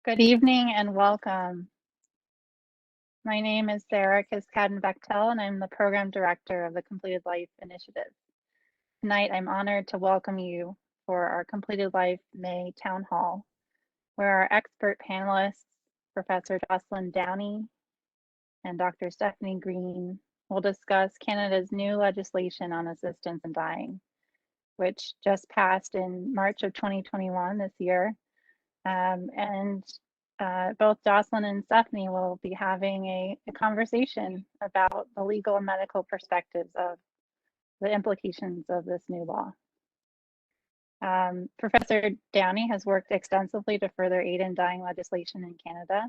Good evening and welcome. My name is Sarah Kiskadden-Bechtel, and I'm the Program Director of the Completed Life Initiative. Tonight, I'm honored to welcome you for our Completed Life May Town Hall, where our expert panelists, Professor Jocelyn Downie and Dr. Stefanie Green, will discuss Canada's new legislation on assistance in dying, which just passed in March of 2021 this year. Both Jocelyn and Stefanie will be having a conversation about the legal and medical perspectives of the implications of this new law. Professor Downie has worked extensively to further aid in dying legislation in Canada.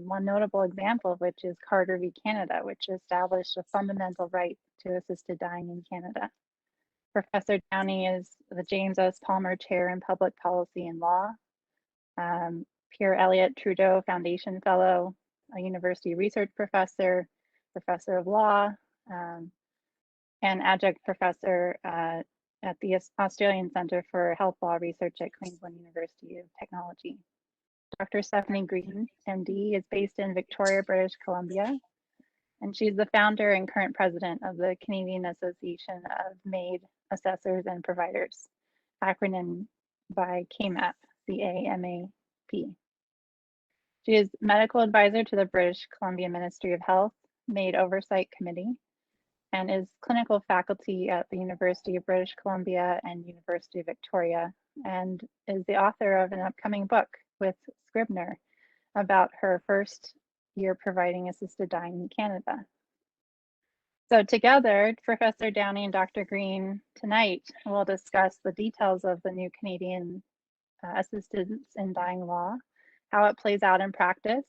One notable example of which is Carter v. Canada, which established a fundamental right to assisted dying in Canada. Professor Downie is the James S. Palmer Chair in Public Policy and Law, Pierre Elliott Trudeau Foundation Fellow, a university research professor, professor of law, and adjunct professor at the Australian Centre for Health Law Research at Queensland University of Technology. Dr. Stefanie Green, MD, is based in Victoria, British Columbia, and she's the founder and current president of the Canadian Association of MAiD Assessors and Providers, acronym by CAMAP, C-A-M-A-P. She is medical advisor to the British Columbia Ministry of Health MAiD Oversight Committee and is clinical faculty at the University of British Columbia and University of Victoria, and is the author of an upcoming book with Scribner about her first year providing assisted dying in Canada. So together, Professor Downie and Dr. Green tonight will discuss the details of the new Canadian assistance in dying law, how it plays out in practice,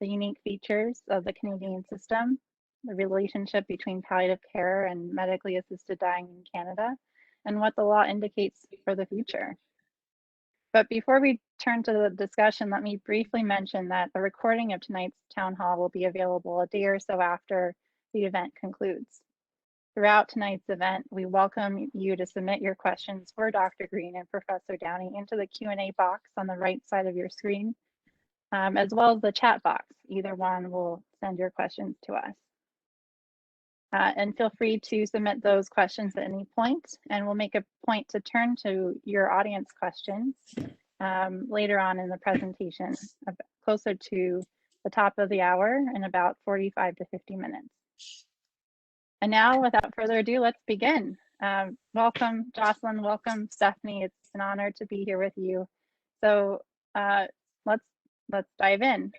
the unique features of the Canadian system, the relationship between palliative care and medically assisted dying in Canada, and what the law indicates for the future. But before we turn to the discussion, let me briefly mention that the recording of tonight's town hall will be available a day or so after the event concludes. Throughout tonight's event, we welcome you to submit your questions for Dr. Green and Professor Downie into the Q&A box on the right side of your screen, as well as the chat box. Either one will send your questions to us. And feel free to submit those questions at any point, and we'll make a point to turn to your audience questions later on in the presentation, closer to the top of the hour in about 45 to 50 minutes. And now, without further ado, let's begin. Welcome, Jocelyn. Welcome, Stefanie. It's an honor to be here with you. So let's dive in.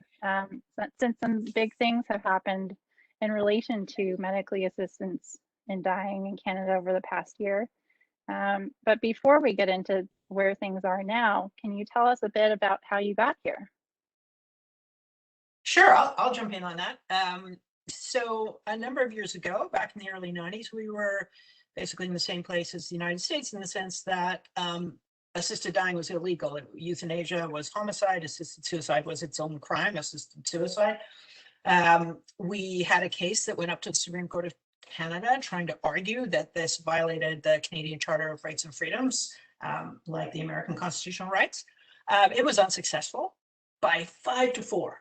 Since some big things have happened in relation to medically assistance in dying in Canada over the past year. But before we get into where things are now, can you tell us a bit about how you got here? Sure, I'll jump in on that. So a number of years ago, back in the early 90s, we were basically in the same place as the United States in the sense that assisted dying was illegal. Euthanasia was homicide, assisted suicide was its own crime, assisted suicide. We had a case that went up to the Supreme Court of Canada trying to argue that this violated the Canadian Charter of Rights and Freedoms, like the American constitutional rights. It was unsuccessful by 5-4.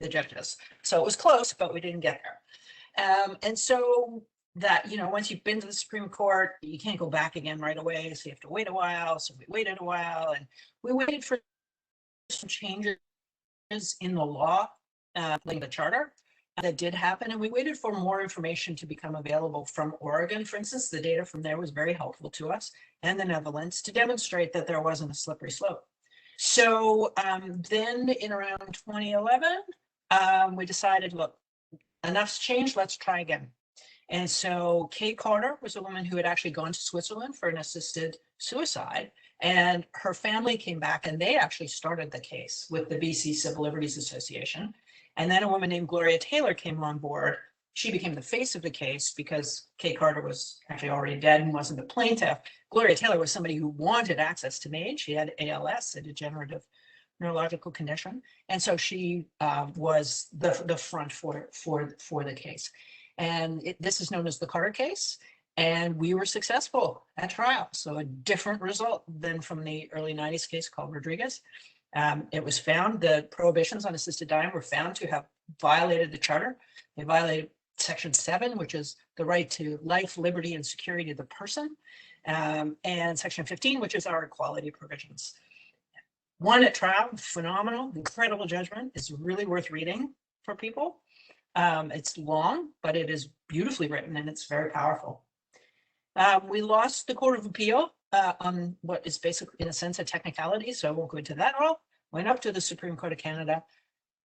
The judges. So it was close, but we didn't get there. And so that, once you've been to the Supreme Court, you can't go back again right away. So you have to wait a while. So we waited a while, and we waited for some changes in the law, like the charter. That did happen. And we waited for more information to become available from Oregon. For instance, the data from there was very helpful to us, and the Netherlands, to demonstrate that there wasn't a slippery slope. So then in around 2011, we decided, look, enough's changed, let's try again. And so Kate Carter was a woman who had actually gone to Switzerland for an assisted suicide, and her family came back and they actually started the case with the BC Civil Liberties Association. And then a woman named Gloria Taylor came on board. She became the face of the case because Kate Carter was actually already dead and wasn't the plaintiff. Gloria Taylor was somebody who wanted access to MAiD. She had ALS, a degenerative neurological condition, and so she was the front for the case. And this is known as the Carter case, and we were successful at trial. So a different result than from the early 90s case called Rodriguez. It was found, the prohibitions on assisted dying were found to have violated the charter. They violated Section 7, which is the right to life, liberty, and security of the person, and Section 15, which is our equality provisions. One at trial, phenomenal, incredible judgment. It's really worth reading for people. It's long, but it is beautifully written and it's very powerful. We lost the Court of Appeal on what is basically, in a sense, a technicality, so I won't go into that at all. Went up to the Supreme Court of Canada,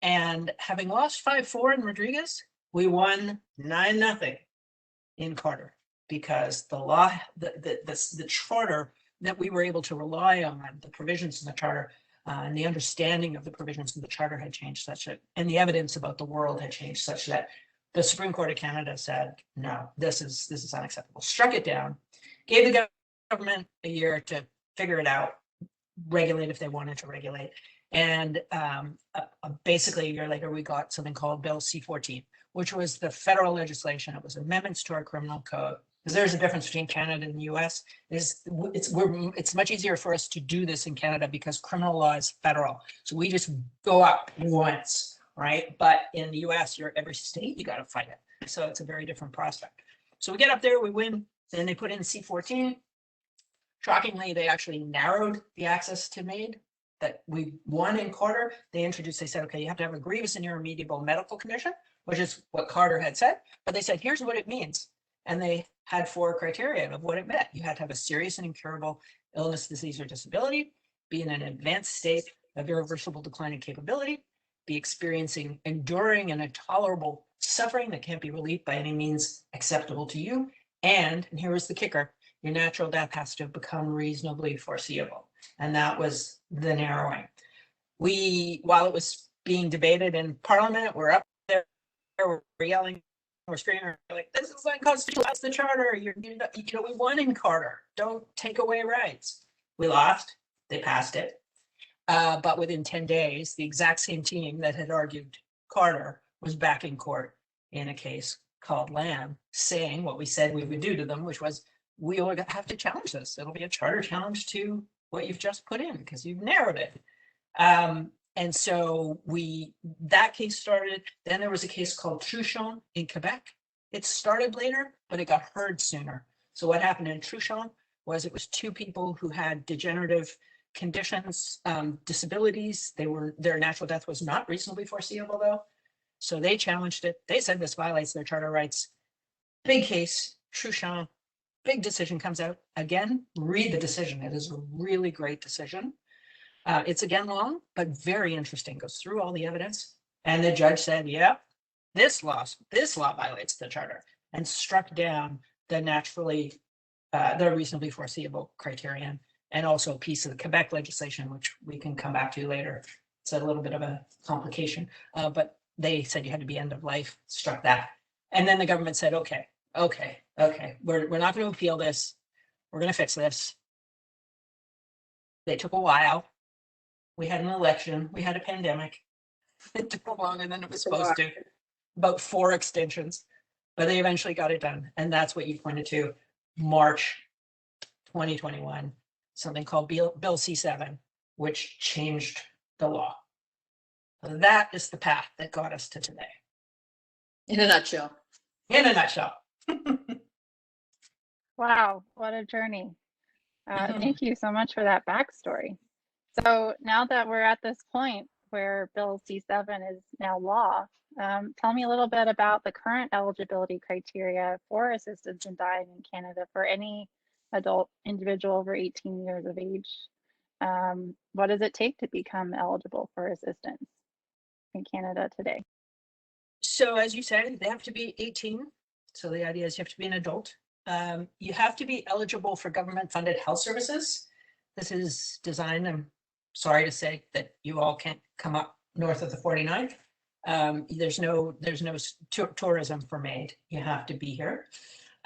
and having lost 5-4 in Rodriguez, we won 9-0 in Carter, because the law, the charter that we were able to rely on, the provisions in the charter, and the understanding of the provisions in the charter had changed such that, and the evidence about the world had changed such that the Supreme Court of Canada said, no, this is unacceptable, struck it down, gave the government a year to figure it out, regulate if they wanted to regulate. And basically a year later, we got something called Bill C-14, which was the federal legislation. It was amendments to our criminal code. Because there's a difference between Canada and the US. It's much easier for us to do this in Canada because criminal law is federal. So we just go up once, right? But in the US, you're every state, you got to fight it. So it's a very different prospect. So we get up there, we win, then they put in C-14. Shockingly, they actually narrowed the access to MAiD that we won in Carter. They said, okay, you have to have a grievous and irremediable medical condition, which is what Carter had said. But they said, here's what it means. And they had 4 criteria of what it meant. You had to have a serious and incurable illness, disease, or disability, be in an advanced state of irreversible decline in capability, be experiencing enduring and intolerable suffering that can't be relieved by any means acceptable to you. And here is the kicker, your natural death has to become reasonably foreseeable. And that was the narrowing. While it was being debated in Parliament, we're up there, we're yelling, we're screaming, we're like, this is unconstitutional, that's the charter, we won in Carter, don't take away rights. We lost, they passed it. But within 10 days, the exact same team that had argued Carter was back in court in a case called Lamb, saying what we said we would do to them, which was, we will have to challenge this. It'll be a charter challenge to what you've just put in because you've narrowed it. And so that case started. Then there was a case called Truchon in Quebec. It started later, but it got heard sooner. So what happened in Truchon was it was 2 people who had degenerative conditions, disabilities. Their natural death was not reasonably foreseeable though. So they challenged it. They said this violates their charter rights. Big case, Truchon, big decision comes out. Again, read the decision. It is a really great decision. It's again long, but very interesting. Goes through all the evidence. And the judge said, yeah, this law violates the charter, and struck down the reasonably foreseeable criterion, and also a piece of the Quebec legislation, which we can come back to later. It's a little bit of a complication, but they said you had to be end of life, struck that. And then the government said, okay, we're not going to appeal this. We're going to fix this. They took a while. We had an election. We had a pandemic. It took longer than it was supposed to. About 4 extensions, but they eventually got it done. And that's what you pointed to, March 2021, something called Bill C-7, which changed the law. That is the path that got us to today. In a nutshell. In a nutshell. Wow, what a journey. Thank you so much for that backstory. So now that we're at this point where Bill C-7 is now law, tell me a little bit about the current eligibility criteria for assistance in dying in Canada for any adult individual over 18 years of age. What does it take to become eligible for assistance in Canada today? So as you said, they have to be 18. So the idea is you have to be an adult. You have to be eligible for government-funded health services. This is designed, I'm sorry to say that you all can't come up north of the 49th. There's no tourism for MAiD. You have to be here.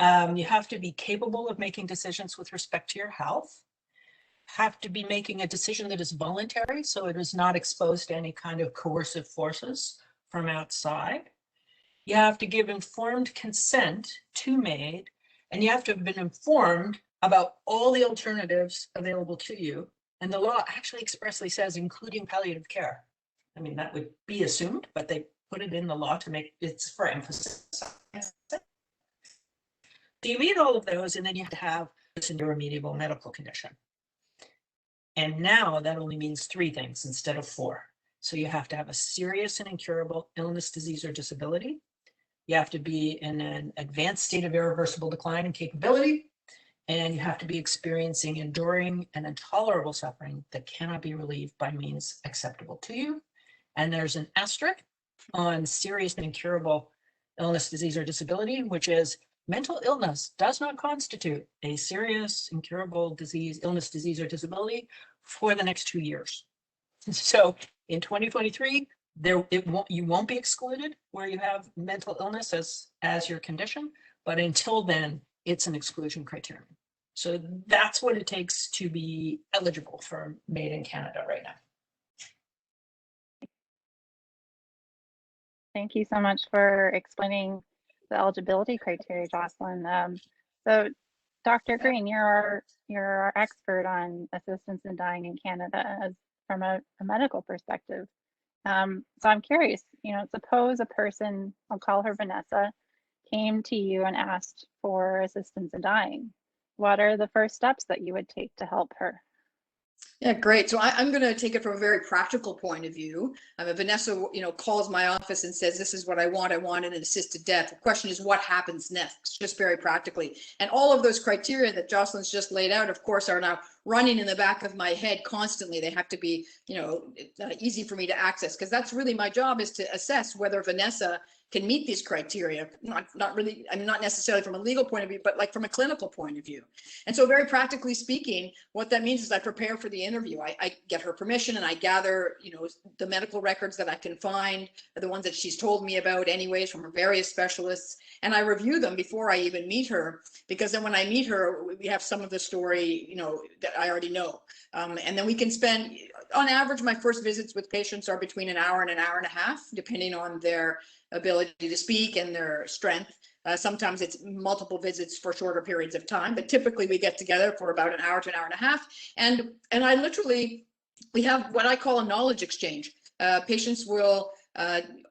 You have to be capable of making decisions with respect to your health. Have to be making a decision that is voluntary, so it is not exposed to any kind of coercive forces from outside. You have to give informed consent to MAiD, and you have to have been informed about all the alternatives available to you And the law actually expressly says, including palliative care. I mean, that would be assumed, but they put it in the law to make it's for emphasis. So you meet all of those, and then you have to have a irremediable medical condition. And now that only means 3 things instead of 4. So you have to have a serious and incurable illness, disease, or disability. You have to be in an advanced state of irreversible decline in capability. And you have to be experiencing enduring and intolerable suffering that cannot be relieved by means acceptable to you. And there's an asterisk on serious and incurable illness, disease, or disability, which is mental illness does not constitute a serious, incurable disease, illness, disease, or disability for the next 2 years. So in 2023, you won't be excluded where you have mental illness as your condition, but until then, it's an exclusion criterion. So that's what it takes to be eligible for MAiD in Canada right now. Thank you so much for explaining the eligibility criteria, Jocelyn. So Dr. Green, you're our expert on assistance in dying in Canada from a medical perspective. So I'm curious, suppose a person, I'll call her Vanessa, came to you and asked for assistance in dying. What are the first steps that you would take to help her? Yeah, great. So I'm going to take it from a very practical point of view. If Vanessa, calls my office and says, this is what I want an assisted death. The question is, what happens next? Just very practically. And all of those criteria that Jocelyn's just laid out, of course, are now running in the back of my head constantly. They have to be, easy for me to access, because that's really my job, is to assess whether Vanessa can meet these criteria. Not really, I mean, not necessarily from a legal point of view, but like from a clinical point of view. And so very practically speaking, what that means is I prepare for the interview. I get her permission and I gather, the medical records that I can find, the ones that she's told me about anyways from her various specialists. And I review them before I even meet her, because then when I meet her, we have some of the story, that I already know. And then we can spend, on average, my first visits with patients are between an hour and an hour and a half, depending on their ability to speak and their strength. Sometimes it's multiple visits for shorter periods of time, but typically we get together for about an hour to an hour and a half. And we have what I call a knowledge exchange. Patients will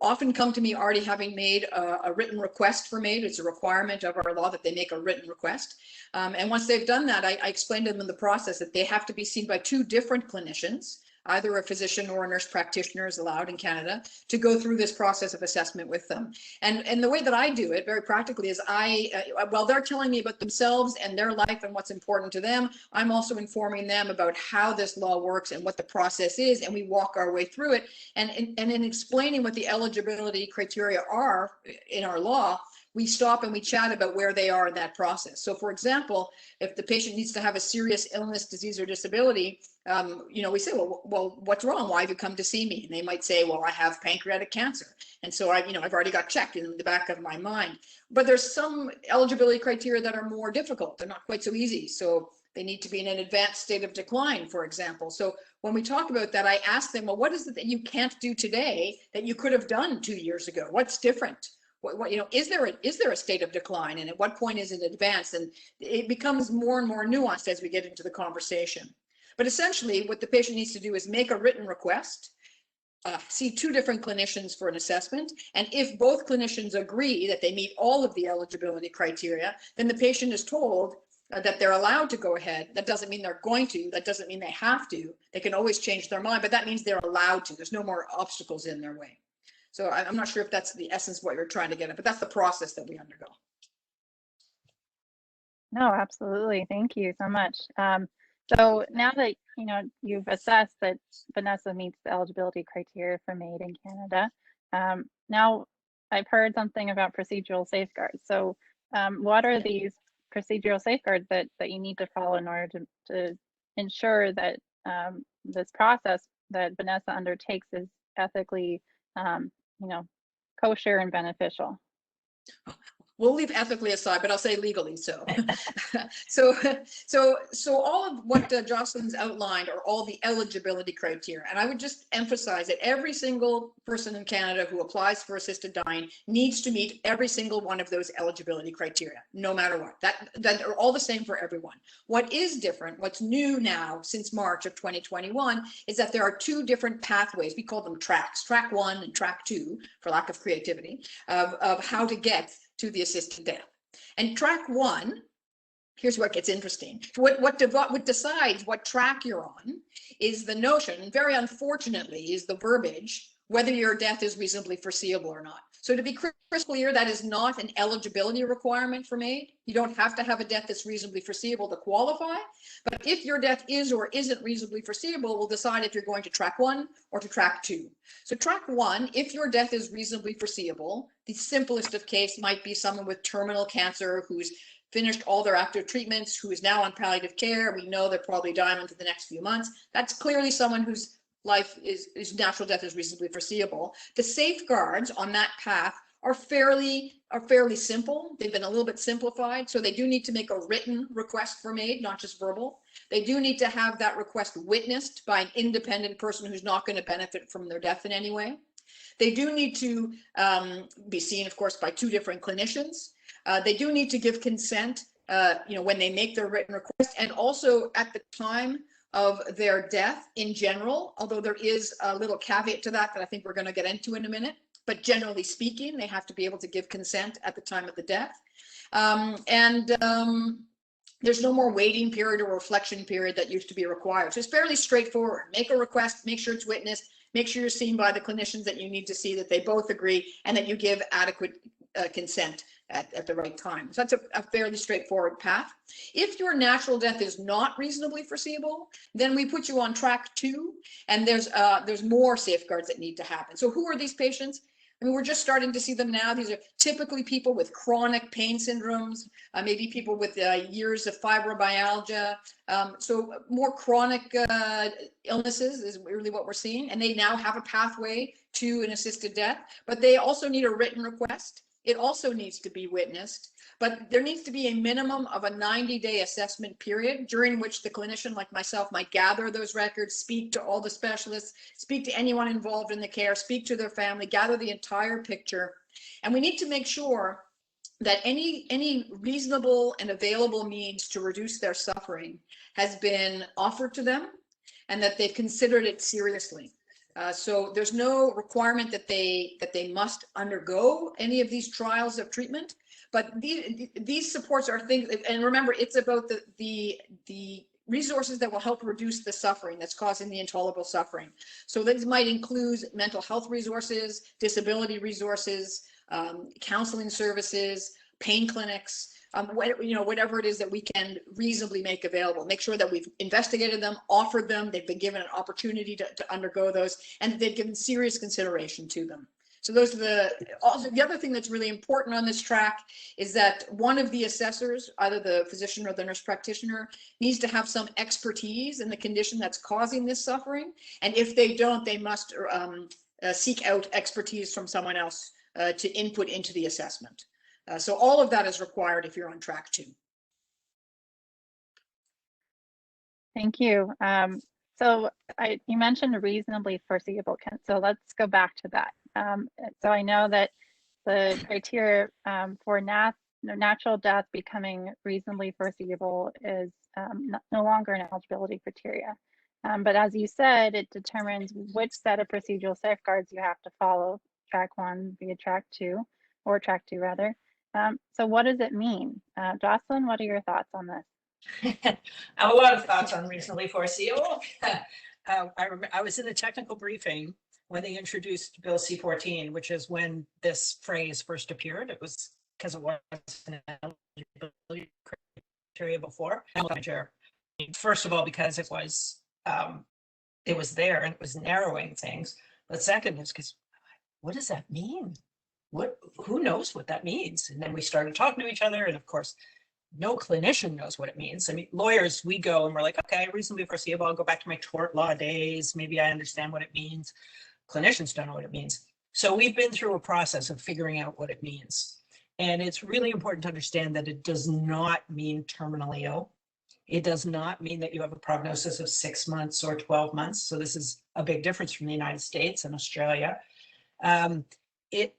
often come to me already having made a written request for MAiD. It's a requirement of our law that they make a written request. And once they've done that, I explain to them in the process that they have to be seen by 2 different clinicians. Either a physician or a nurse practitioner is allowed in Canada to go through this process of assessment with them. And the way that I do it very practically is while they're telling me about themselves and their life and what's important to them, I'm also informing them about how this law works and what the process is. And we walk our way through it. And in explaining what the eligibility criteria are in our law, we stop and we chat about where they are in that process. So for example, if the patient needs to have a serious illness, disease, or disability, we say, well, what's wrong? Why have you come to see me? And they might say, well, I have pancreatic cancer. And so I've already got checked in the back of my mind. But there's some eligibility criteria that are more difficult. They're not quite so easy. So they need to be in an advanced state of decline, for example. So when we talk about that, I ask them, well, what is it that you can't do today that you could have done 2 years ago? What's different? Is there a state of decline, and at what point is it advanced? And it becomes more and more nuanced as we get into the conversation. But essentially, what the patient needs to do is make a written request, see 2 different clinicians for an assessment, and if both clinicians agree that they meet all of the eligibility criteria, then the patient is told that they're allowed to go ahead. That doesn't mean they're going to. That doesn't mean they have to. They can always change their mind, but that means they're allowed to. There's no more obstacles in their way. So I'm not sure if that's the essence of what you're trying to get at, but that's the process that we undergo. No, absolutely. Thank you so much. So now that you've assessed that Vanessa meets the eligibility criteria for MAiD in Canada, now I've heard something about procedural safeguards. So what are these procedural safeguards that you need to follow in order to ensure that this process that Vanessa undertakes is ethically kosher and beneficial? We'll leave ethically aside, but I'll say legally so. So all of what Jocelyn's outlined are all the eligibility criteria. And I would just emphasize that every single person in Canada who applies for assisted dying needs to meet every single one of those eligibility criteria, no matter what. That are all the same for everyone. What is different, what's new now since March of 2021, is that there are two different pathways. We call them tracks, track 1 and track 2, for lack of creativity, of how to get to the assisted death. And track 1, here's what gets interesting. What decides what track you're on is the notion, and very unfortunately is the verbiage, whether your death is reasonably foreseeable or not. So to be crystal clear, that is not an eligibility requirement for MAiD. You don't have to have a death that's reasonably foreseeable to qualify. But if your death is or isn't reasonably foreseeable, we'll decide if you're going to track 1 or to track 2. So track 1, if your death is reasonably foreseeable, the simplest of case might be someone with terminal cancer who's finished all their active treatments, who is now on palliative care. We know they're probably dying within the next few months. That's clearly someone whose life is natural death is reasonably foreseeable. The safeguards on that path are fairly simple. They've been a little bit simplified. So they do need to make a written request for MAiD, not just verbal. They do need to have that request witnessed by an independent person who's not going to benefit from their death in any way. They do need to be seen, of course, by 2 different clinicians. They do need to give consent, when they make their written request, and also at the time of their death in general, although there is a little caveat to that I think we're going to get into in a minute. But generally speaking, they have to be able to give consent at the time of the death. There's no more waiting period or reflection period that used to be required. So it's fairly straightforward. Make a request, make sure it's witnessed, make sure you're seen by the clinicians that you need to see, that they both agree, and that you give adequate consent at the right time. So that's a fairly straightforward path. If your natural death is not reasonably foreseeable, then we put you on track 2, and there's more safeguards that need to happen. So who are these patients? I mean, we're just starting to see them now. These are typically people with chronic pain syndromes, maybe people with years of fibromyalgia. So more chronic illnesses is really what we're seeing. And they now have a pathway to an assisted death, but they also need a written request. It also needs to be witnessed, but there needs to be a minimum of a 90-day assessment period during which the clinician like myself might gather those records, speak to all the specialists, speak to anyone involved in the care, speak to their family, gather the entire picture. And we need to make sure that any reasonable and available means to reduce their suffering has been offered to them and that they've considered it seriously. So there's no requirement that they must undergo any of these trials of treatment, but these supports are things, and remember, it's about the resources that will help reduce the suffering that's causing the intolerable suffering. So these might include mental health resources, disability resources, counseling services, pain clinics, whatever it is that we can reasonably make available. Make sure that we've investigated them, offered them, they've been given an opportunity to undergo those, and they've given serious consideration to them. So those are also the other thing that's really important on this track is that one of the assessors, either the physician or the nurse practitioner, needs to have some expertise in the condition that's causing this suffering. And if they don't, they must seek out expertise from someone else to input into the assessment. So all of that is required if you're on track 2. Thank you. So you mentioned reasonably foreseeable. So let's go back to that. So I know that the criteria for natural death becoming reasonably foreseeable is no longer an eligibility criteria. But as you said, it determines which set of procedural safeguards you have to follow, track 1 via track 2, or track 2 rather. So what does it mean? Jocelyn, what are your thoughts on this? I have a lot of thoughts on reasonably foreseeable. I was in a technical briefing when they introduced Bill C-14, which is when this phrase first appeared. It was because it wasn't an eligibility criteria before. First of all, because it was there and it was narrowing things. But second is because what does that mean? Who knows what that means? And then we started talking to each other, and of course, no clinician knows what it means. I mean, lawyers, we go and we're like, okay, reasonably foreseeable. I'll go back to my tort law days. Maybe I understand what it means. Clinicians don't know what it means. So we've been through a process of figuring out what it means. And it's really important to understand that it does not mean terminally ill. It does not mean that you have a prognosis of 6 months or 12 months. So this is a big difference from the United States and Australia. It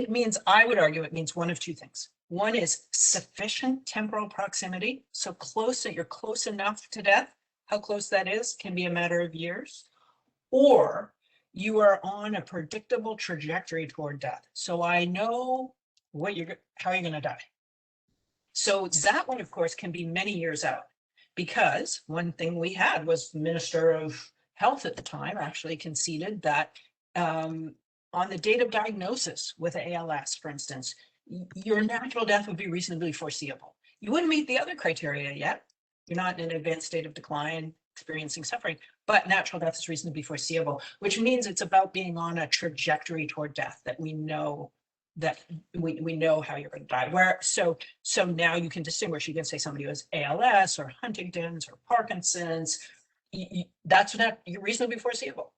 means, I would argue, it means one of two things. One is sufficient temporal proximity. So close that you're close enough to death. How close that is can be a matter of years. Or you are on a predictable trajectory toward death. So I know how you're going to die. So that one, of course, can be many years out, because one thing we had was the Minister of Health at the time actually conceded that on the date of diagnosis with ALS, for instance, your natural death would be reasonably foreseeable. You wouldn't meet the other criteria yet. You're not in an advanced state of decline, experiencing suffering, but natural death is reasonably foreseeable, which means it's about being on a trajectory toward death that we know how you're going to die. So now you can distinguish. You can say somebody who has ALS or Huntington's or Parkinson's. That's not reasonably foreseeable.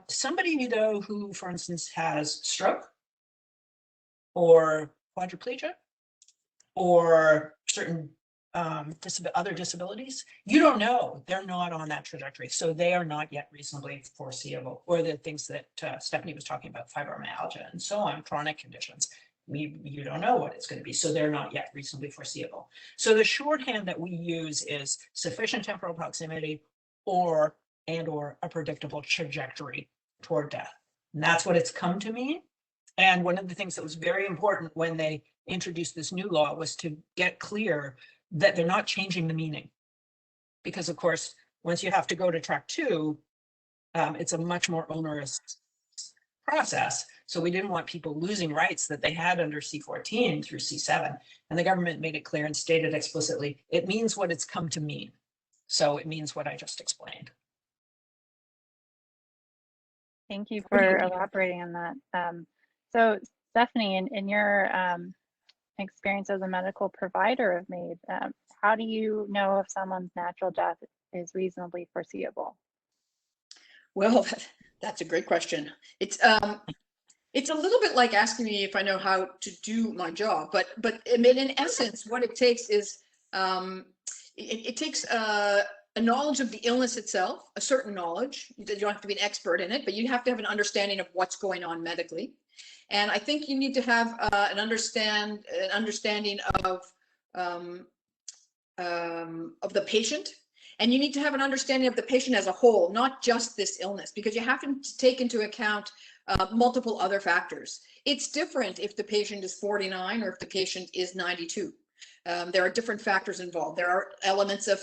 Somebody though who, for instance, has stroke or quadriplegia or certain other disabilities, you don't know. They're not on that trajectory, so they are not yet reasonably foreseeable. Or the things that Stefanie was talking about, fibromyalgia and so on, chronic conditions. You don't know what it's going to be, so they're not yet reasonably foreseeable. So the shorthand that we use is sufficient temporal proximity or a predictable trajectory toward death. And that's what it's come to mean. And one of the things that was very important when they introduced this new law was to get clear that they're not changing the meaning. Because of course, once you have to go to track 2, it's a much more onerous process. So we didn't want people losing rights that they had under C14 through C7. And the government made it clear and stated explicitly, it means what it's come to mean. So it means what I just explained. Thank you for elaborating on that. So Stefanie, in your experience as a medical provider of MAiD, how do you know if someone's natural death is reasonably foreseeable? Well, that's a great question. It's a little bit like asking me if I know how to do my job, but I mean, in essence, what it takes is it takes a knowledge of the illness itself, a certain knowledge. You don't have to be an expert in it, but you have to have an understanding of what's going on medically. And I think you need to have an understanding of the patient, and you need to have an understanding of the patient as a whole, not just this illness, because you have to take into account multiple other factors. It's different if the patient is 49 or if the patient is 92. There are different factors involved. There are elements of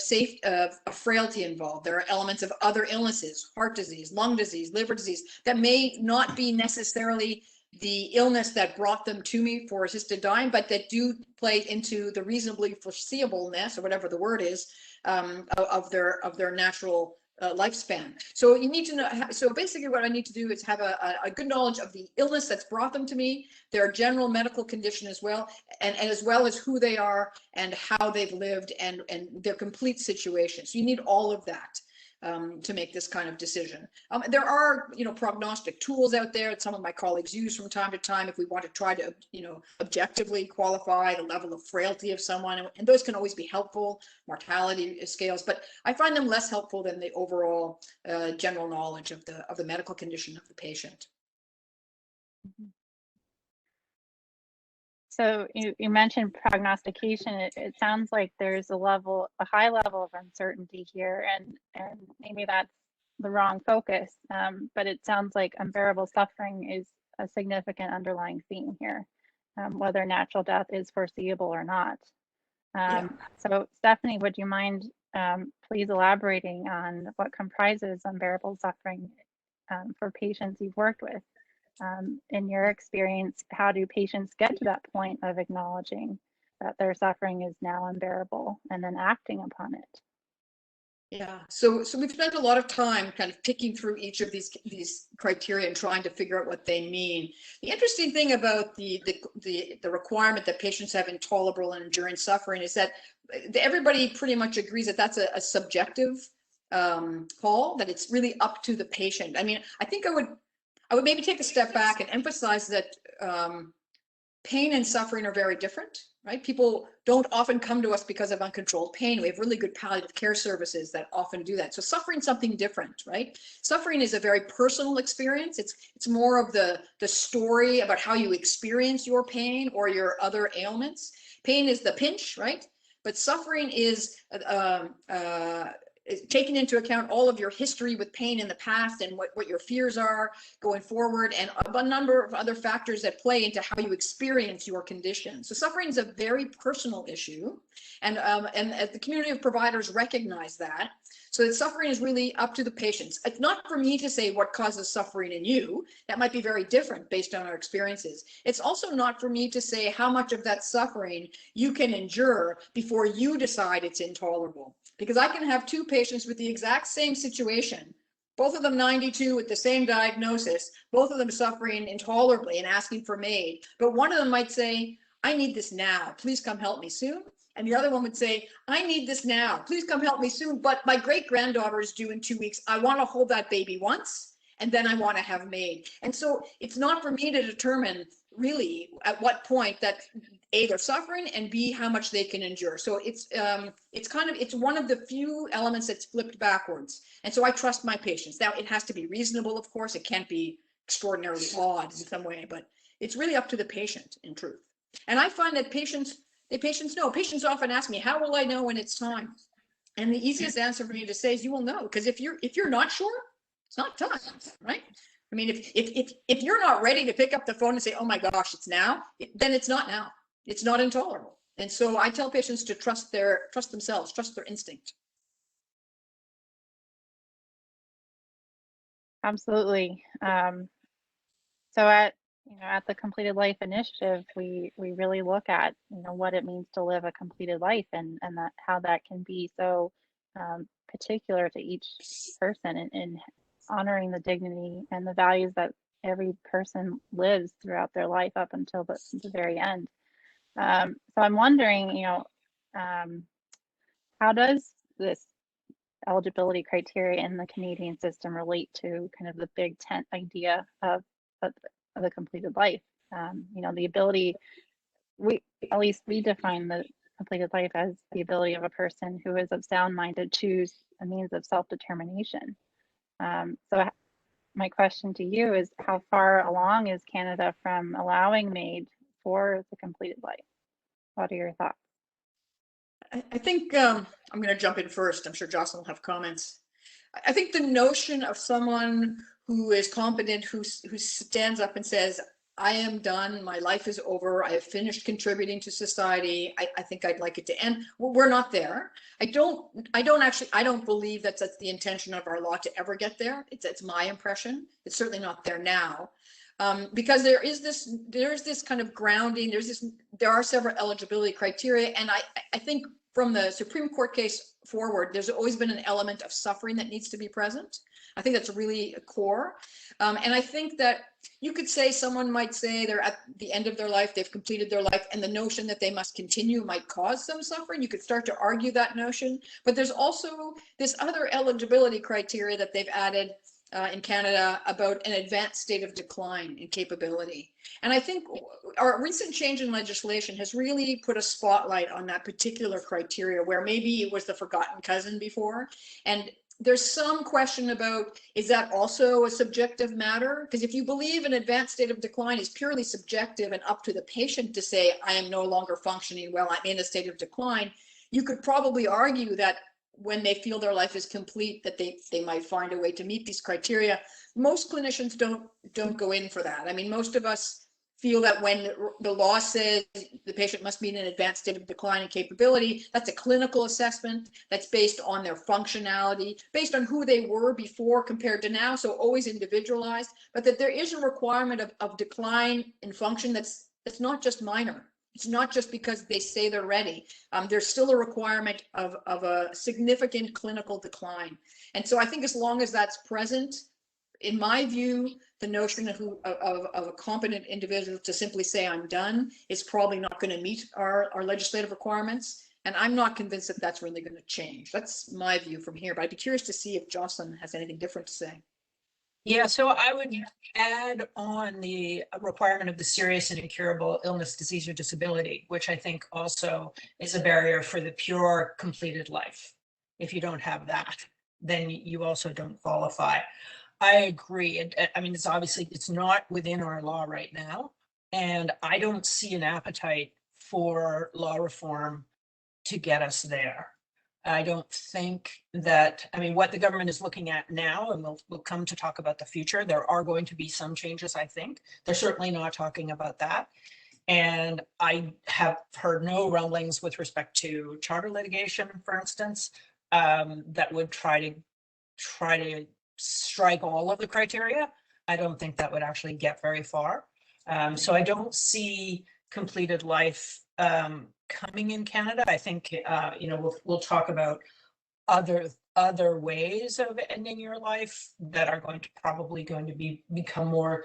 frailty involved. There are elements of other illnesses, heart disease, lung disease, liver disease, that may not be necessarily the illness that brought them to me for assisted dying, but that do play into the reasonably foreseeableness, or whatever the word is, of their natural lifespan. So you need to know. So basically, what I need to do is have a good knowledge of the illness that's brought them to me, their general medical condition as well, and as well as who they are and how they've lived and their complete situation. So you need all of that to make this kind of decision. There are, prognostic tools out there that some of my colleagues use from time to time if we want to try to, objectively qualify the level of frailty of someone, and those can always be helpful, mortality scales, but I find them less helpful than the overall general knowledge of the medical condition of the patient. So you mentioned prognostication. It sounds like there's a high level of uncertainty here, and maybe that's the wrong focus. But it sounds like unbearable suffering is a significant underlying theme here, whether natural death is foreseeable or not. So Stefanie, would you mind please elaborating on what comprises unbearable suffering for patients you've worked with? In your experience, how do patients get to that point of acknowledging that their suffering is now unbearable and then acting upon it? Yeah, so we've spent a lot of time kind of picking through each of these criteria and trying to figure out what they mean. The interesting thing about the requirement that patients have intolerable and enduring suffering is that everybody pretty much agrees that that's a subjective call, that it's really up to the patient. I mean, I think I would maybe take a step back and emphasize that pain and suffering are very different, right? People don't often come to us because of uncontrolled pain. We have really good palliative care services that often do that. So suffering something different, right? Suffering is a very personal experience. It's more of the story about how you experience your pain or your other ailments. Pain is the pinch, right? But suffering is taking into account all of your history with pain in the past and what your fears are going forward, and a number of other factors that play into how you experience your condition. So suffering is a very personal issue, and the community of providers recognize that. So that suffering is really up to the patients. It's not for me to say what causes suffering in you. That might be very different based on our experiences. It's also not for me to say how much of that suffering you can endure before you decide it's intolerable. Because I can have two patients with the exact same situation, both of them 92 with the same diagnosis, both of them suffering intolerably and asking for MAiD. But one of them might say, I need this now, please come help me soon. And the other one would say, I need this now, please come help me soon, but my great-granddaughter is due in 2 weeks. I want to hold that baby once, and then I want to have MAiD. And so it's not for me to determine really at what point that A, they're suffering, and B, how much they can endure. So it's one of the few elements that's flipped backwards. And so I trust my patients. Now it has to be reasonable, of course. It can't be extraordinarily odd in some way, but it's really up to the patient in truth. And I find that patients know. Patients often ask me, how will I know when it's time? And the easiest answer for me to say is you will know, because if you're not sure, it's not time, right? I mean, if you're not ready to pick up the phone and say, oh my gosh, it's now, then it's not now. It's not intolerable. And so I tell patients to trust themselves, trust their instinct. Absolutely. So at the Completed Life Initiative, we really look at what it means to live a completed life, and that how that can be so particular to each person, in honoring the dignity and the values that every person lives throughout their life up until the very end. So I'm wondering, how does this eligibility criteria in the Canadian system relate to kind of the big tent idea of the completed life? The ability, at least we define the completed life as the ability of a person who is of sound mind to choose a means of self-determination. So my question to you is, how far along is Canada from allowing MAiD for the completed life? What are your thoughts? I think I'm going to jump in first. I'm sure Jocelyn will have comments. I think the notion of someone who is competent, who stands up and says, I am done, my life is over, I have finished contributing to society, I think I'd like it to end. We're not there. I don't believe that's the intention of our law to ever get there. It's my impression. It's certainly not there now. Because there is this kind of grounding, there are several eligibility criteria, and I think from the Supreme Court case forward, there's always been an element of suffering that needs to be present. I think that's really a core. And I think that you could say, someone might say they're at the end of their life, they've completed their life, and the notion that they must continue might cause some suffering. You could start to argue that notion, but there's also this other eligibility criteria that they've added in Canada about an advanced state of decline in capability. And I think our recent change in legislation has really put a spotlight on that particular criteria, where maybe it was the forgotten cousin before. And there's some question about, is that also a subjective matter? Because if you believe an advanced state of decline is purely subjective and up to the patient to say, I am no longer functioning well, I'm in a state of decline, you could probably argue that when they feel their life is complete, that they might find a way to meet these criteria. Most clinicians don't go in for that. I mean, most of us feel that when the law says the patient must be in an advanced state of decline and capability, that's a clinical assessment that's based on their functionality, based on who they were before compared to now, so always individualized, but that there is a requirement of decline in function that's not just minor. It's not just because they say they're ready. There's still a requirement of a significant clinical decline. And so I think as long as that's present, in my view, the notion of a competent individual to simply say I'm done is probably not going to meet our legislative requirements. And I'm not convinced that that's really going to change. That's my view from here. But I'd be curious to see if Jocelyn has anything different to say. Yeah, so I would add on the requirement of the serious and incurable illness, disease, or disability, which I think also is a barrier for the pure completed life. If you don't have that, then you also don't qualify. I agree. I mean, it's not within our law right now, and I don't see an appetite for law reform to get us there. I don't think that, I mean, what the government is looking at now, and we'll come to talk about the future, there are going to be some changes, I think. They're certainly not talking about that. And I have heard no rumblings with respect to charter litigation, for instance, that would try to strike all of the criteria. I don't think that would actually get very far. So I don't see completed life coming in Canada. I think we'll talk about other ways of ending your life that are probably going to become more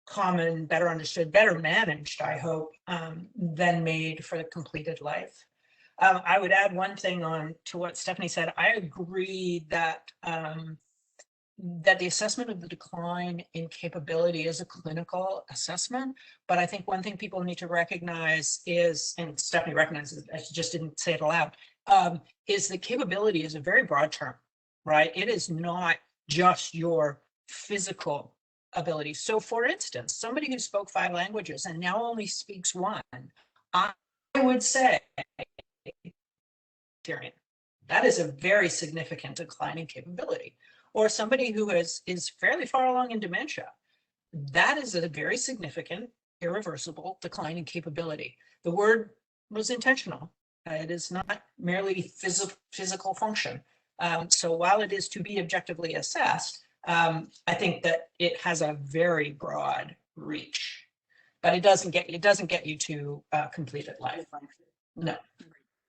common, better understood, better managed, I hope, than MAiD for the completed life. I would add one thing on to what Stefanie said. I agree that that the assessment of the decline in capability is a clinical assessment, but I think one thing people need to recognize is, and Stefanie recognizes, I just didn't say it aloud, is that capability is a very broad term, right? It is not just your physical ability. So for instance, somebody who spoke 5 languages and now only speaks 1, I would say that is a very significant decline in capability. Or somebody who is fairly far along in dementia, that is a very significant, irreversible decline in capability. The word was intentional. It is not merely physical function. So while it is to be objectively assessed, I think that it has a very broad reach, but it doesn't get you to completed life. No,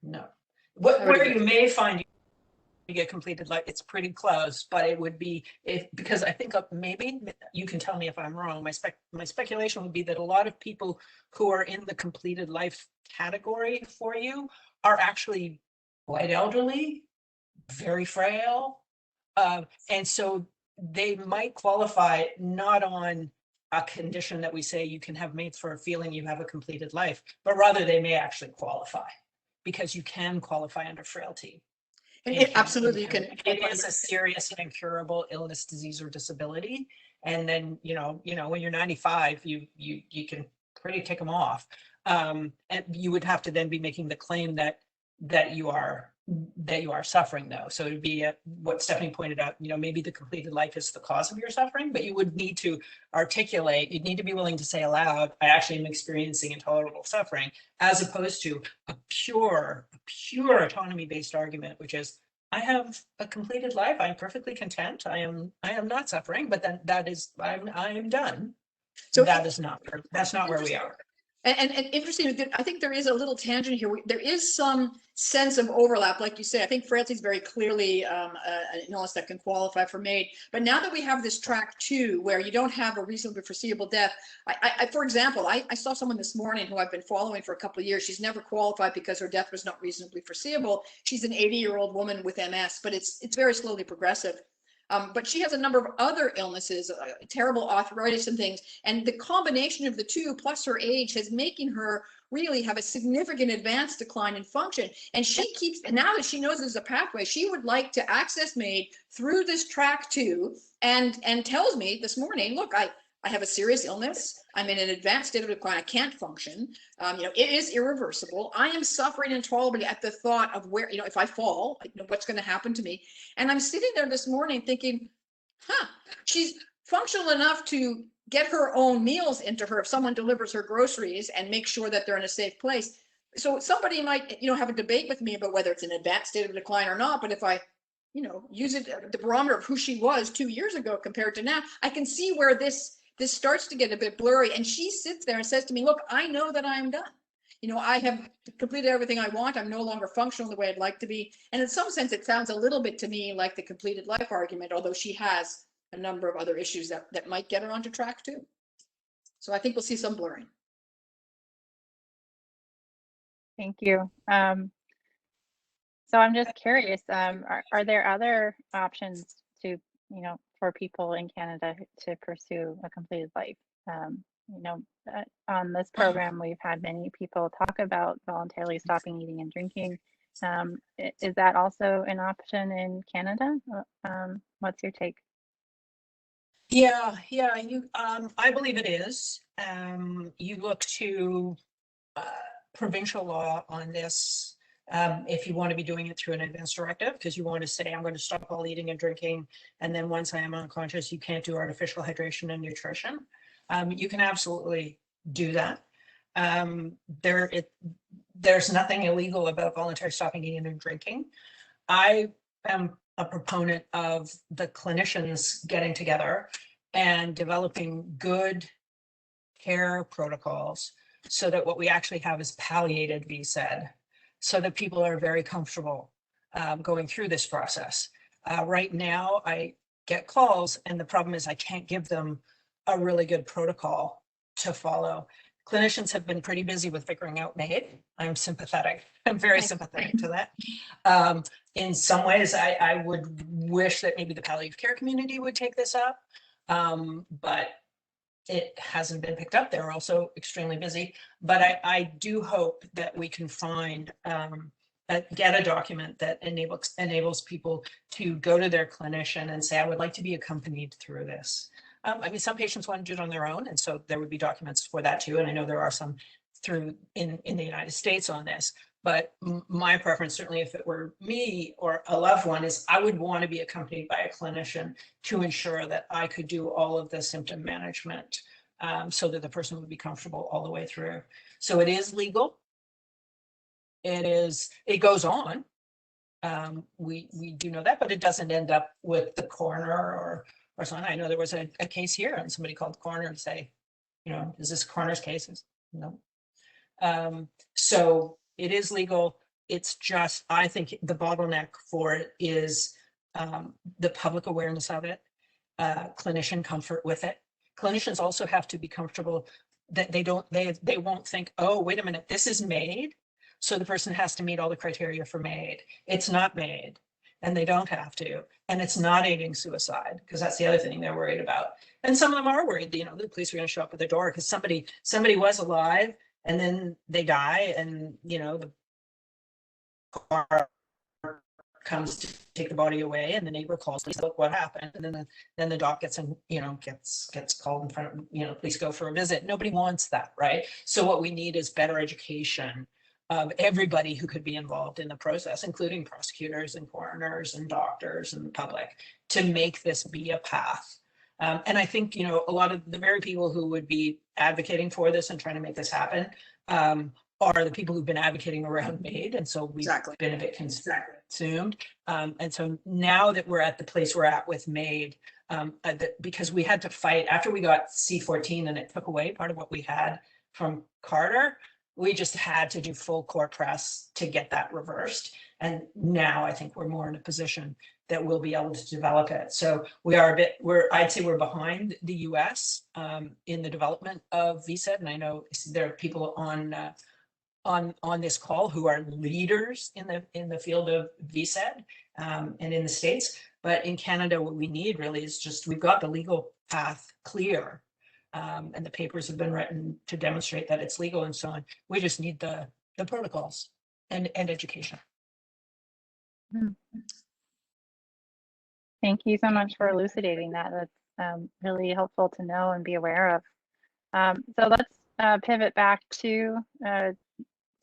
no. Where you may find you get completed life, it's pretty close, but it would be because I think maybe you can tell me if I'm wrong. My speculation would be that a lot of people who are in the completed life category for you are actually quite elderly, very frail, and so they might qualify not on a condition that we say you can have MAiD for a feeling you have a completed life, but rather they may actually qualify because you can qualify under frailty. Absolutely, you can. It is a serious and incurable illness, disease, or disability, and then when you're 95, you can pretty tick them off, and you would have to then be making the claim that you are suffering, though. So it'd be what Stefanie pointed out. Maybe the completed life is the cause of your suffering, but you would need to articulate. You'd need to be willing to say aloud, "I actually am experiencing intolerable suffering," as opposed to a pure autonomy-based argument, which is, "I have a completed life. I'm perfectly content. I am not suffering." But then that is, I am done. So that's not where we are. And interesting, I think there is a little tangent here. There is some sense of overlap, like you say. I think frailty is very clearly an illness that can qualify for MAiD. But now that we have this track 2, where you don't have a reasonably foreseeable death, for example, I saw someone this morning who I've been following for a couple of years. She's never qualified because her death was not reasonably foreseeable. She's an 80-year-old woman with MS, but it's very slowly progressive. But she has a number of other illnesses, terrible arthritis and things. And the combination of the two plus her age is making her really have a significant advanced decline in function. And she keeps, now that she knows there's a pathway, she would like to access MAiD through this track 2 and tells me this morning, look, I have a serious illness. I'm in an advanced state of decline. I can't function. It is irreversible. I am suffering intolerably at the thought of where, if I fall, what's going to happen to me. And I'm sitting there this morning thinking, she's functional enough to get her own meals into her if someone delivers her groceries and make sure that they're in a safe place. So somebody might, have a debate with me about whether it's an advanced state of decline or not. But if I, use it, the barometer of who she was 2 years ago compared to now, I can see where this starts to get a bit blurry. And she sits there and says to me, look, I know that I am done. I have completed everything I want. I'm no longer functional the way I'd like to be. And in some sense, it sounds a little bit to me like the completed life argument, although she has a number of other issues that might get her onto track 2. So I think we'll see some blurring. Thank you. So I'm just curious, are there other options to for people in Canada to pursue a completed life. On this program, we've had many people talk about voluntarily stopping eating and drinking. Is that also an option in Canada? What's your take? Yeah, I believe it is. You look to provincial law on this. If you want to be doing it through an advance directive, because you want to say, I'm going to stop all eating and drinking, and then once I am unconscious, you can't do artificial hydration and nutrition. You can absolutely do that. There's nothing illegal about voluntary stopping eating and drinking. I am a proponent of the clinicians getting together and developing good care protocols so that what we actually have is palliated VSED, so that people are very comfortable going through this process. Right now, I get calls, and the problem is I can't give them a really good protocol to follow. Clinicians have been pretty busy with figuring out MAiD. I'm sympathetic. I'm very sympathetic to that. In some ways, I would wish that maybe the palliative care community would take this up, but it hasn't been picked up. They're also extremely busy. But I do hope that we can find get a document that enables people to go to their clinician and say, I would like to be accompanied through this. I mean, some patients want to do it on their own, and so there would be documents for that too. And I know there are some through in the United States on this. But my preference, certainly if it were me or a loved one, is I would want to be accompanied by a clinician to ensure that I could do all of the symptom management so that the person would be comfortable all the way through. So it is legal. It goes on. We do know that, but it doesn't end up with the coroner or something. I know there was a case here and somebody called the coroner to say, is this a coroner's case? No. So it is legal. It's just, I think the bottleneck for it is the public awareness of it, clinician comfort with it. Clinicians also have to be comfortable that they won't think, oh, wait a minute, this is MAiD, so the person has to meet all the criteria for MAiD. It's not MAiD, and they don't have to. And it's not aiding suicide, because that's the other thing they're worried about. And some of them are worried, the police are going to show up at the door because somebody was alive and then they die, and the car comes to take the body away, and the neighbor calls, please look what happened, and then the doc gets called in front of, please go for a visit. Nobody wants that, right? So what we need is better education of everybody who could be involved in the process, including prosecutors and coroners and doctors and the public, to make this be a path. And I think, a lot of the very people who would be advocating for this and trying to make this happen are the people who've been advocating around MAiD. And so we've been a bit consumed. And so now that we're at the place we're at with MAiD, because we had to fight after we got C14 and it took away part of what we had from Carter, we just had to do full court press to get that reversed. And now I think we're more in a position that we'll be able to develop it. So we are I'd say we're behind the US in the development of VSED. And I know there are people on this call who are leaders in the field of VSED and in the States. But in Canada, what we need really is just, we've got the legal path clear. And the papers have been written to demonstrate that it's legal and so on. We just need the protocols and education. Thank you so much for elucidating that. That's really helpful to know and be aware of. So let's pivot back to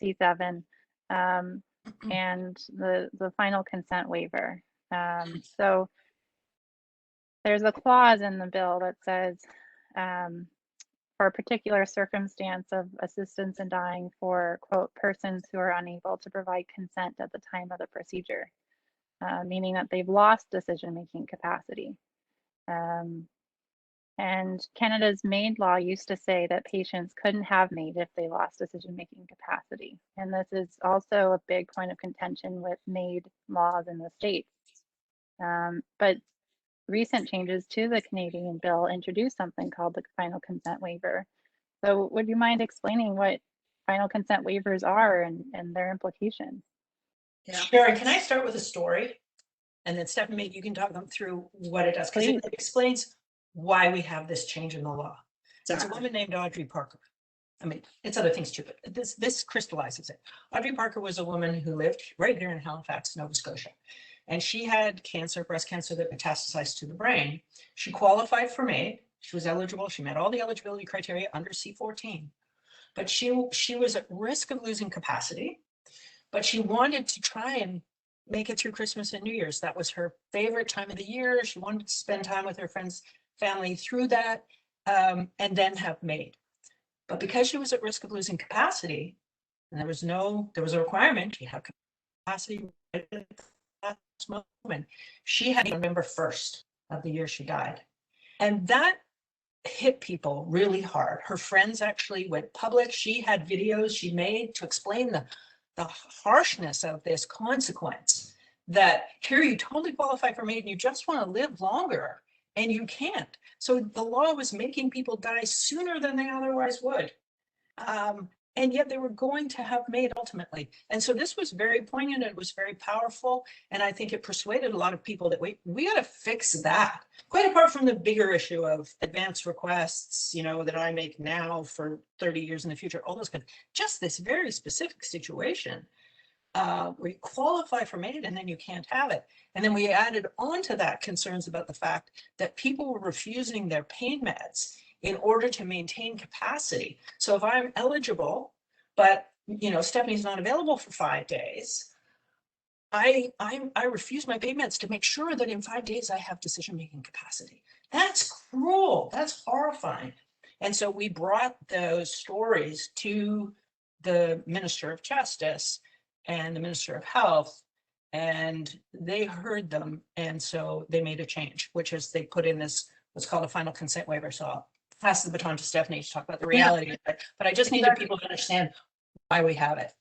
C7 and the final consent waiver. So there's a clause in the bill that says, for a particular circumstance of assistance in dying for, quote, persons who are unable to provide consent at the time of the procedure, meaning that they've lost decision-making capacity. And Canada's MAiD law used to say that patients couldn't have MAiD if they lost decision-making capacity. And this is also a big point of contention with MAiD laws in the States. But recent changes to the Canadian bill introduced something called the final consent waiver. So would you mind explaining what final consent waivers are and their implications? Yeah. Sure. Can I start with a story? And then Stefanie, maybe you can talk them through what it does, because Please. it explains why we have this change in the law. It's a Exactly. woman named Audrey Parker. I mean, it's other things too, but this crystallizes it. Audrey Parker was a woman who lived right here in Halifax, Nova Scotia. And she had cancer, breast cancer that metastasized to the brain. She qualified for MAiD. She was eligible. She met all the eligibility criteria under C14. But she was at risk of losing capacity, but she wanted to try and make it through Christmas and New Year's. That was her favorite time of the year. She wanted to spend time with her friends, family through that, and then have MAiD. But because she was at risk of losing capacity, and there was a requirement, you have capacity right at that moment. She had November 1st of the year she died. And that hit people really hard. Her friends actually went public. She had videos she made to explain the harshness of this consequence, that here you totally qualify for MAiD and you just want to live longer and you can't. So the law was making people die sooner than they otherwise would. And yet they were going to have MAiD ultimately. And so this was very poignant. It was very powerful. And I think it persuaded a lot of people that we got to fix that. Quite apart from the bigger issue of advanced requests, you know, that I make now for 30 years in the future, all those kinds, just this very specific situation where you qualify for MAiD and then you can't have it. And then we added on to that concerns about the fact that people were refusing their pain meds in order to maintain capacity. So if I'm eligible, but you know, Stefanie's not available for 5 days, I refuse my pain meds to make sure that in 5 days I have decision-making capacity. That's cruel, that's horrifying. And so we brought those stories to the Minister of Justice and the Minister of Health, and they heard them. And so they made a change, which is they put in this, what's called a final consent waiver. So I'll pass the baton to Stefanie to talk about the reality of it, but I just needed people to understand why we have it.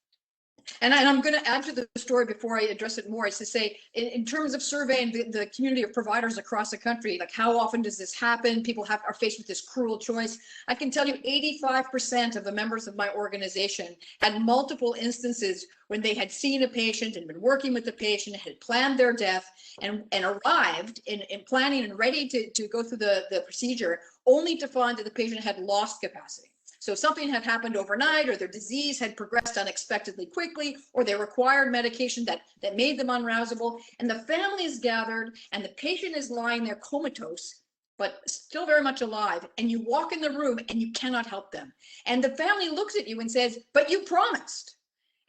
And I'm going to add to the story before I address it more, is to say, in terms of surveying the community of providers across the country, like how often does this happen? People are faced with this cruel choice. I can tell you 85% of the members of my organization had multiple instances when they had seen a patient and been working with the patient, had planned their death, and arrived in planning and ready to go through the procedure, only to find that the patient had lost capacity. So something had happened overnight, or their disease had progressed unexpectedly quickly, or they required medication that made them unrousable, and the family is gathered and the patient is lying there comatose, but still very much alive. And you walk in the room and you cannot help them. And the family looks at you and says, but you promised.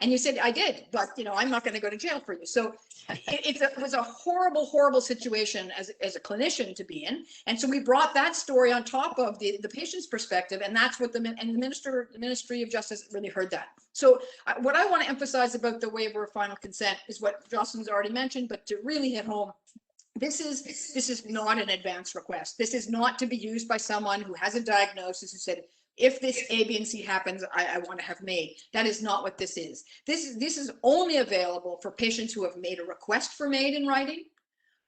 And you said, I did, but you know, I'm not going to go to jail for you. So it was a horrible, horrible situation as a clinician to be in. And so we brought that story on top of the patient's perspective, and that's what the Ministry of Justice really heard that. So what I want to emphasize about the waiver of final consent is what Jocelyn's already mentioned, but to really hit home, this is not an advance request. This is not to be used by someone who has a diagnosis who said, if this A, B, and C happens, I want to have MAiD. That is not what this is. This is only available for patients who have made a request for MAiD in writing,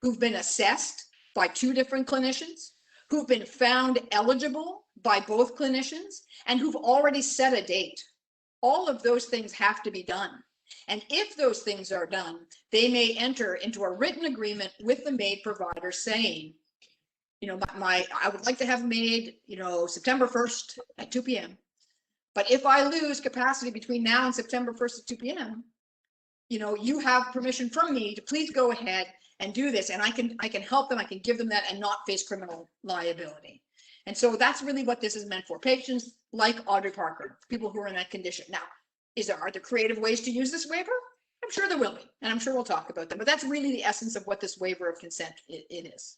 who've been assessed by 2 different clinicians, who've been found eligible by both clinicians, and who've already set a date. All of those things have to be done. And if those things are done, they may enter into a written agreement with the MAiD provider saying, you know, I would like to have MAiD, you know, September 1st at 2 p.m. But if I lose capacity between now and September 1st at 2 p.m., you know, you have permission from me to please go ahead and do this. And I can help them. I can give them that and not face criminal liability. And so that's really what this is meant for. Patients like Audrey Parker, people who are in that condition. Now, are there creative ways to use this waiver? I'm sure there will be, and I'm sure we'll talk about them. But that's really the essence of what this waiver of consent it is.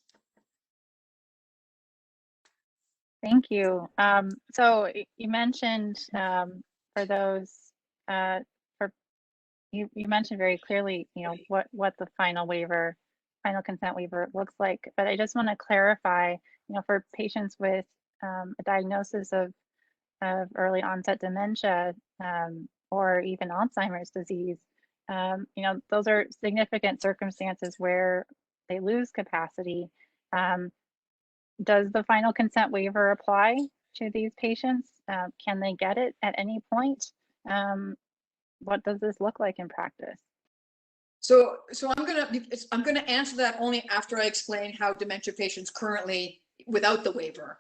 Thank you. So you mentioned for those, you mentioned very clearly, you know, what the final consent waiver looks like. But I just want to clarify, you know, for patients with a diagnosis of early onset dementia or even Alzheimer's disease, you know, those are significant circumstances where they lose capacity. Does the final consent waiver apply to these patients? Can they get it at any point? What does this look like in practice? So I'm gonna answer that only after I explain how dementia patients currently, without the waiver,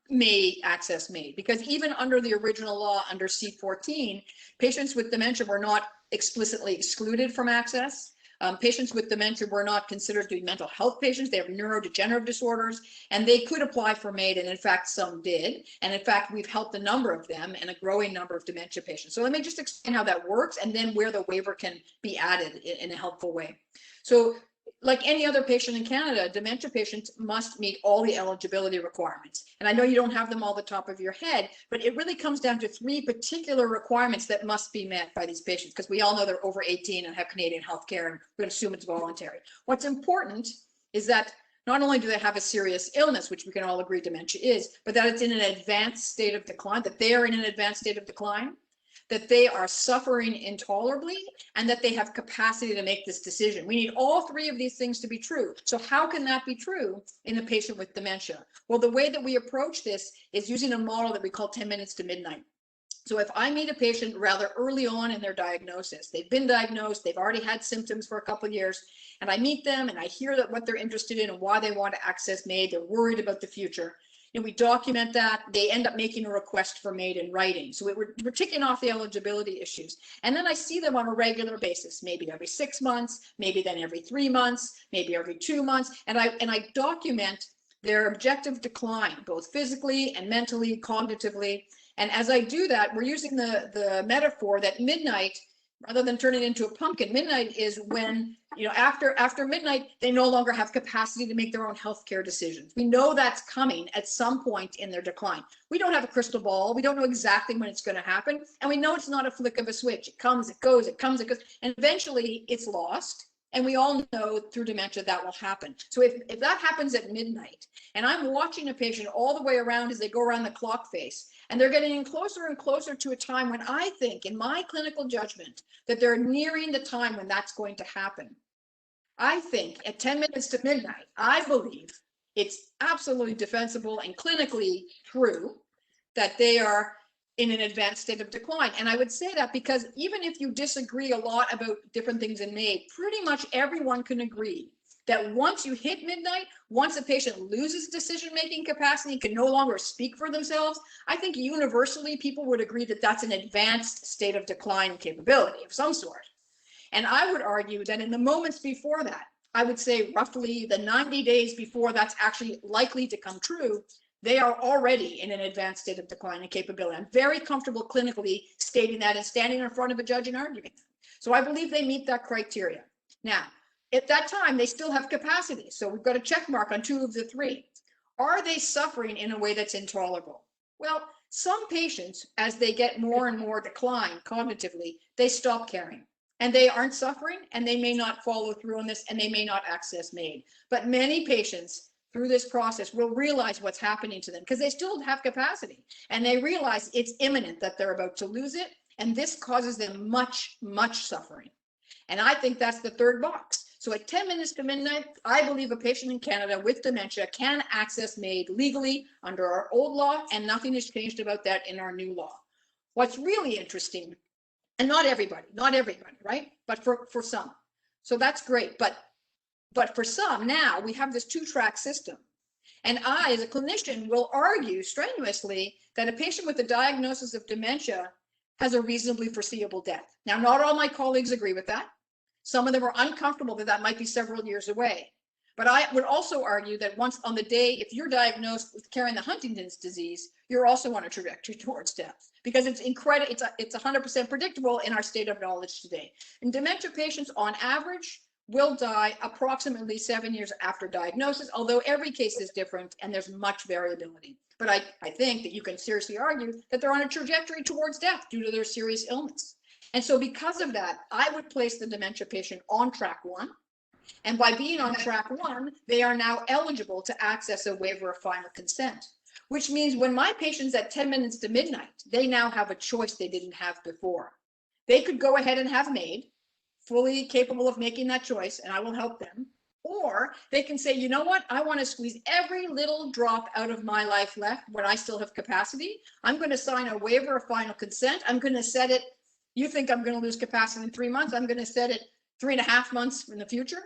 may access MAiD, because even under the original law, under C14, patients with dementia were not explicitly excluded from access. Patients with dementia were not considered to be mental health patients. They have neurodegenerative disorders, and they could apply for MAiD, and in fact, some did. And in fact, we've helped a number of them and a growing number of dementia patients. So let me just explain how that works, and then where the waiver can be added in a helpful way. So like any other patient in Canada, dementia patients must meet all the eligibility requirements. And I know you don't have them all the top of your head, but it really comes down to 3 particular requirements that must be met by these patients, because we all know they're over 18 and have Canadian health care, and we're going to assume it's voluntary. What's important is that not only do they have a serious illness, which we can all agree dementia is, but that it's in an advanced state of decline, that they are in an advanced state of decline, that they are suffering intolerably, and that they have capacity to make this decision. We need all 3 of these things to be true. So how can that be true in a patient with dementia? Well, the way that we approach this is using a model that we call 10 minutes to midnight. So if I meet a patient rather early on in their diagnosis, they've been diagnosed, they've already had symptoms for a couple of years, and I meet them and I hear that what they're interested in and why they want to access MAiD, they're worried about the future. And we document that. They end up making a request for MAiD in writing. So we're ticking off the eligibility issues. And then I see them on a regular basis, maybe every 6 months, maybe then every 3 months, maybe every 2 months. And I document their objective decline, both physically and mentally, cognitively. And as I do that, we're using the metaphor that midnight, rather than turning into a pumpkin, midnight is when, after midnight, they no longer have capacity to make their own healthcare decisions. We know that's coming at some point in their decline. We don't have a crystal ball. We don't know exactly when it's going to happen. And we know it's not a flick of a switch. It comes, it goes, it comes, it goes. And eventually it's lost. And we all know through dementia that will happen. So if that happens at midnight, and I'm watching a patient all the way around as they go around the clock face, and they're getting closer and closer to a time when I think, in my clinical judgment, that they're nearing the time when that's going to happen. I think at 10 minutes to midnight, I believe it's absolutely defensible and clinically true that they are in an advanced state of decline. And I would say that because even if you disagree a lot about different things in MAiD, pretty much everyone can agree that once you hit midnight, once a patient loses decision-making capacity, can no longer speak for themselves, I think universally people would agree that that's an advanced state of decline capability of some sort. And I would argue that in the moments before that, I would say roughly the 90 days before that's actually likely to come true, they are already in an advanced state of decline and capability. I'm very comfortable clinically stating that and standing in front of a judge and arguing that. So I believe they meet that criteria. Now, at that time, they still have capacity. So we've got a check mark on 2 of the 3. Are they suffering in a way that's intolerable? Well, some patients, as they get more and more decline cognitively, they stop caring. And they aren't suffering, and they may not follow through on this, and they may not access MAiD. But many patients through this process will realize what's happening to them because they still have capacity. And they realize it's imminent that they're about to lose it. And this causes them much, much suffering. And I think that's the 3rd box. So at 10 minutes to midnight, I believe a patient in Canada with dementia can access MAiD legally under our old law, and nothing has changed about that in our new law. What's really interesting, and not everybody, right? But for some. So that's great. But for some, now we have this 2-track system. And I, as a clinician, will argue strenuously that a patient with a diagnosis of dementia has a reasonably foreseeable death. Now, not all my colleagues agree with that. Some of them are uncomfortable that might be several years away. But I would also argue that once on the day, if you're diagnosed with carrying the Huntington's disease, you're also on a trajectory towards death because it's incredible. It's 100% predictable in our state of knowledge today. And dementia patients on average will die approximately 7 years after diagnosis, although every case is different and there's much variability. But I think that you can seriously argue that they're on a trajectory towards death due to their serious illness. And so because of that, I would place the dementia patient on track 1. And by being on track 1, they are now eligible to access a waiver of final consent, which means when my patient's at 10 minutes to midnight, they now have a choice they didn't have before. They could go ahead and have MAiD, fully capable of making that choice, and I will help them. Or they can say, you know what, I want to squeeze every little drop out of my life left when I still have capacity. I'm going to sign a waiver of final consent. I'm going to set it. You think I'm going to lose capacity in 3 months. I'm going to set it 3.5 months in the future.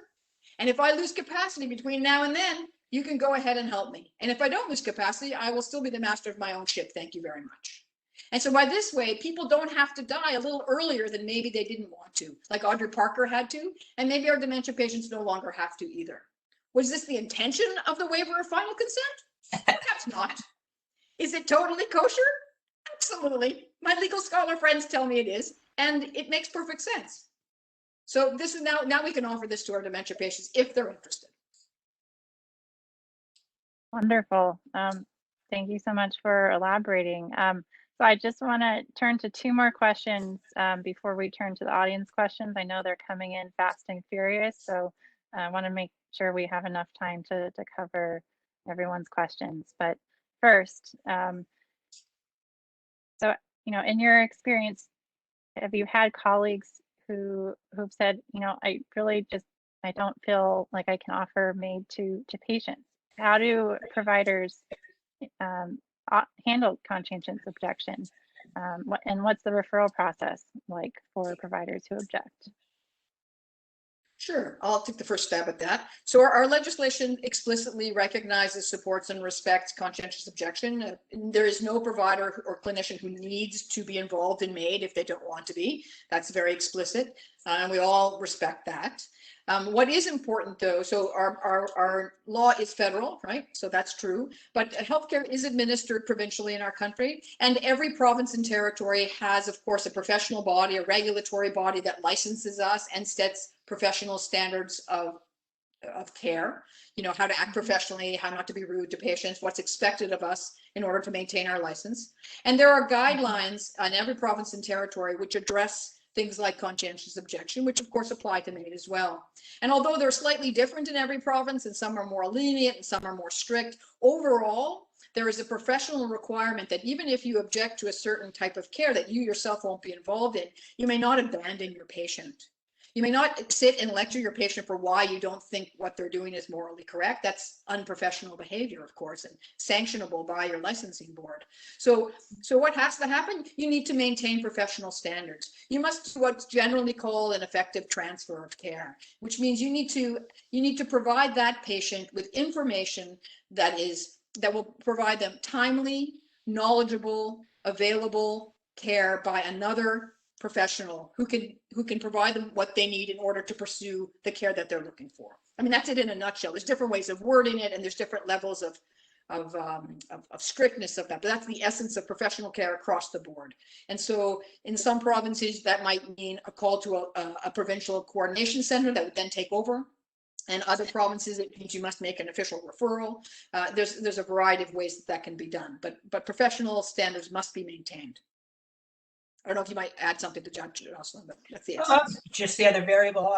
And if I lose capacity between now and then, you can go ahead and help me. And if I don't lose capacity, I will still be the master of my own ship. Thank you very much. And so by this way, people don't have to die a little earlier than maybe they didn't want to, like Audrey Parker had to, and maybe our dementia patients no longer have to either. Was this the intention of the waiver of final consent? Perhaps not. Is it totally kosher? Absolutely. My legal scholar friends tell me it is, and it makes perfect sense. So this is now we can offer this to our dementia patients if they're interested. Wonderful. Thank you so much for elaborating. So I just want to turn to 2 more questions before we turn to the audience questions. I know they're coming in fast and furious, so I want to make sure we have enough time to cover everyone's questions. But first, so, you know, in your experience, have you had colleagues who've said, you know, I don't feel like I can offer MAiD to patients? How do providers handle conscientious objection? And what's the referral process like for providers who object? Sure, I'll take the first stab at that. So our legislation explicitly recognizes, supports, and respects conscientious objection. There is no provider or clinician who needs to be involved in MAiD if they don't want to be. That's very explicit, and we all respect that. What is important though, so our law is federal, right? So that's true, but healthcare is administered provincially in our country, and every province and territory has, of course, a professional body, a regulatory body that licenses us and sets professional standards of care, you know, how to act professionally, how not to be rude to patients, what's expected of us in order to maintain our license. And there are guidelines on every province and territory which address things like conscientious objection, which of course apply to MAiD as well. And although they're slightly different in every province, and some are more lenient and some are more strict, overall, there is a professional requirement that even if you object to a certain type of care that you yourself won't be involved in, you may not abandon your patient. You may not sit and lecture your patient for why you don't think what they're doing is morally correct. That's unprofessional behavior, of course, and sanctionable by your licensing board. So what has to happen? You need to maintain professional standards. You must do what's generally called an effective transfer of care, which means you need to provide that patient with information that will provide them timely, knowledgeable, available care by another professional who can provide them what they need in order to pursue the care that they're looking for. I mean, that's it in a nutshell. There's different ways of wording it, and there's different levels of strictness of that, but that's the essence of professional care across the board. And so in some provinces, that might mean a call to a provincial coordination center that would then take over. And other provinces, it means you must make an official referral. There's a variety of ways that can be done, but professional standards must be maintained. I don't know if you might add something to Jocelyn, but that's the essence. Just the other variable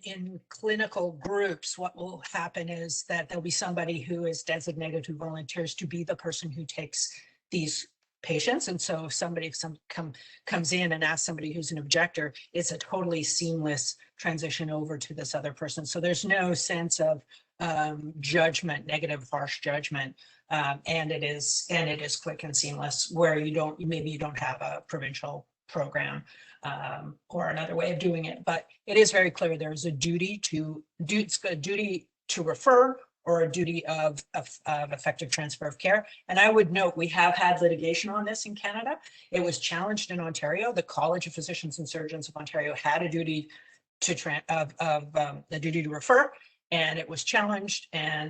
in clinical groups, what will happen is that there'll be somebody who is designated, who volunteers to be the person who takes these patients. And so if somebody comes in and asks somebody who's an objector, it's a totally seamless transition over to this other person. So there's no sense of judgment, negative, harsh judgment. And it is quick and seamless, where maybe you don't have a provincial program or another way of doing it, but it is very clear there's a duty to refer, or a duty of effective transfer of care. And I would note, we have had litigation on this in Canada. It was challenged in Ontario. The College of Physicians and Surgeons of Ontario had a duty the duty to refer, and it was challenged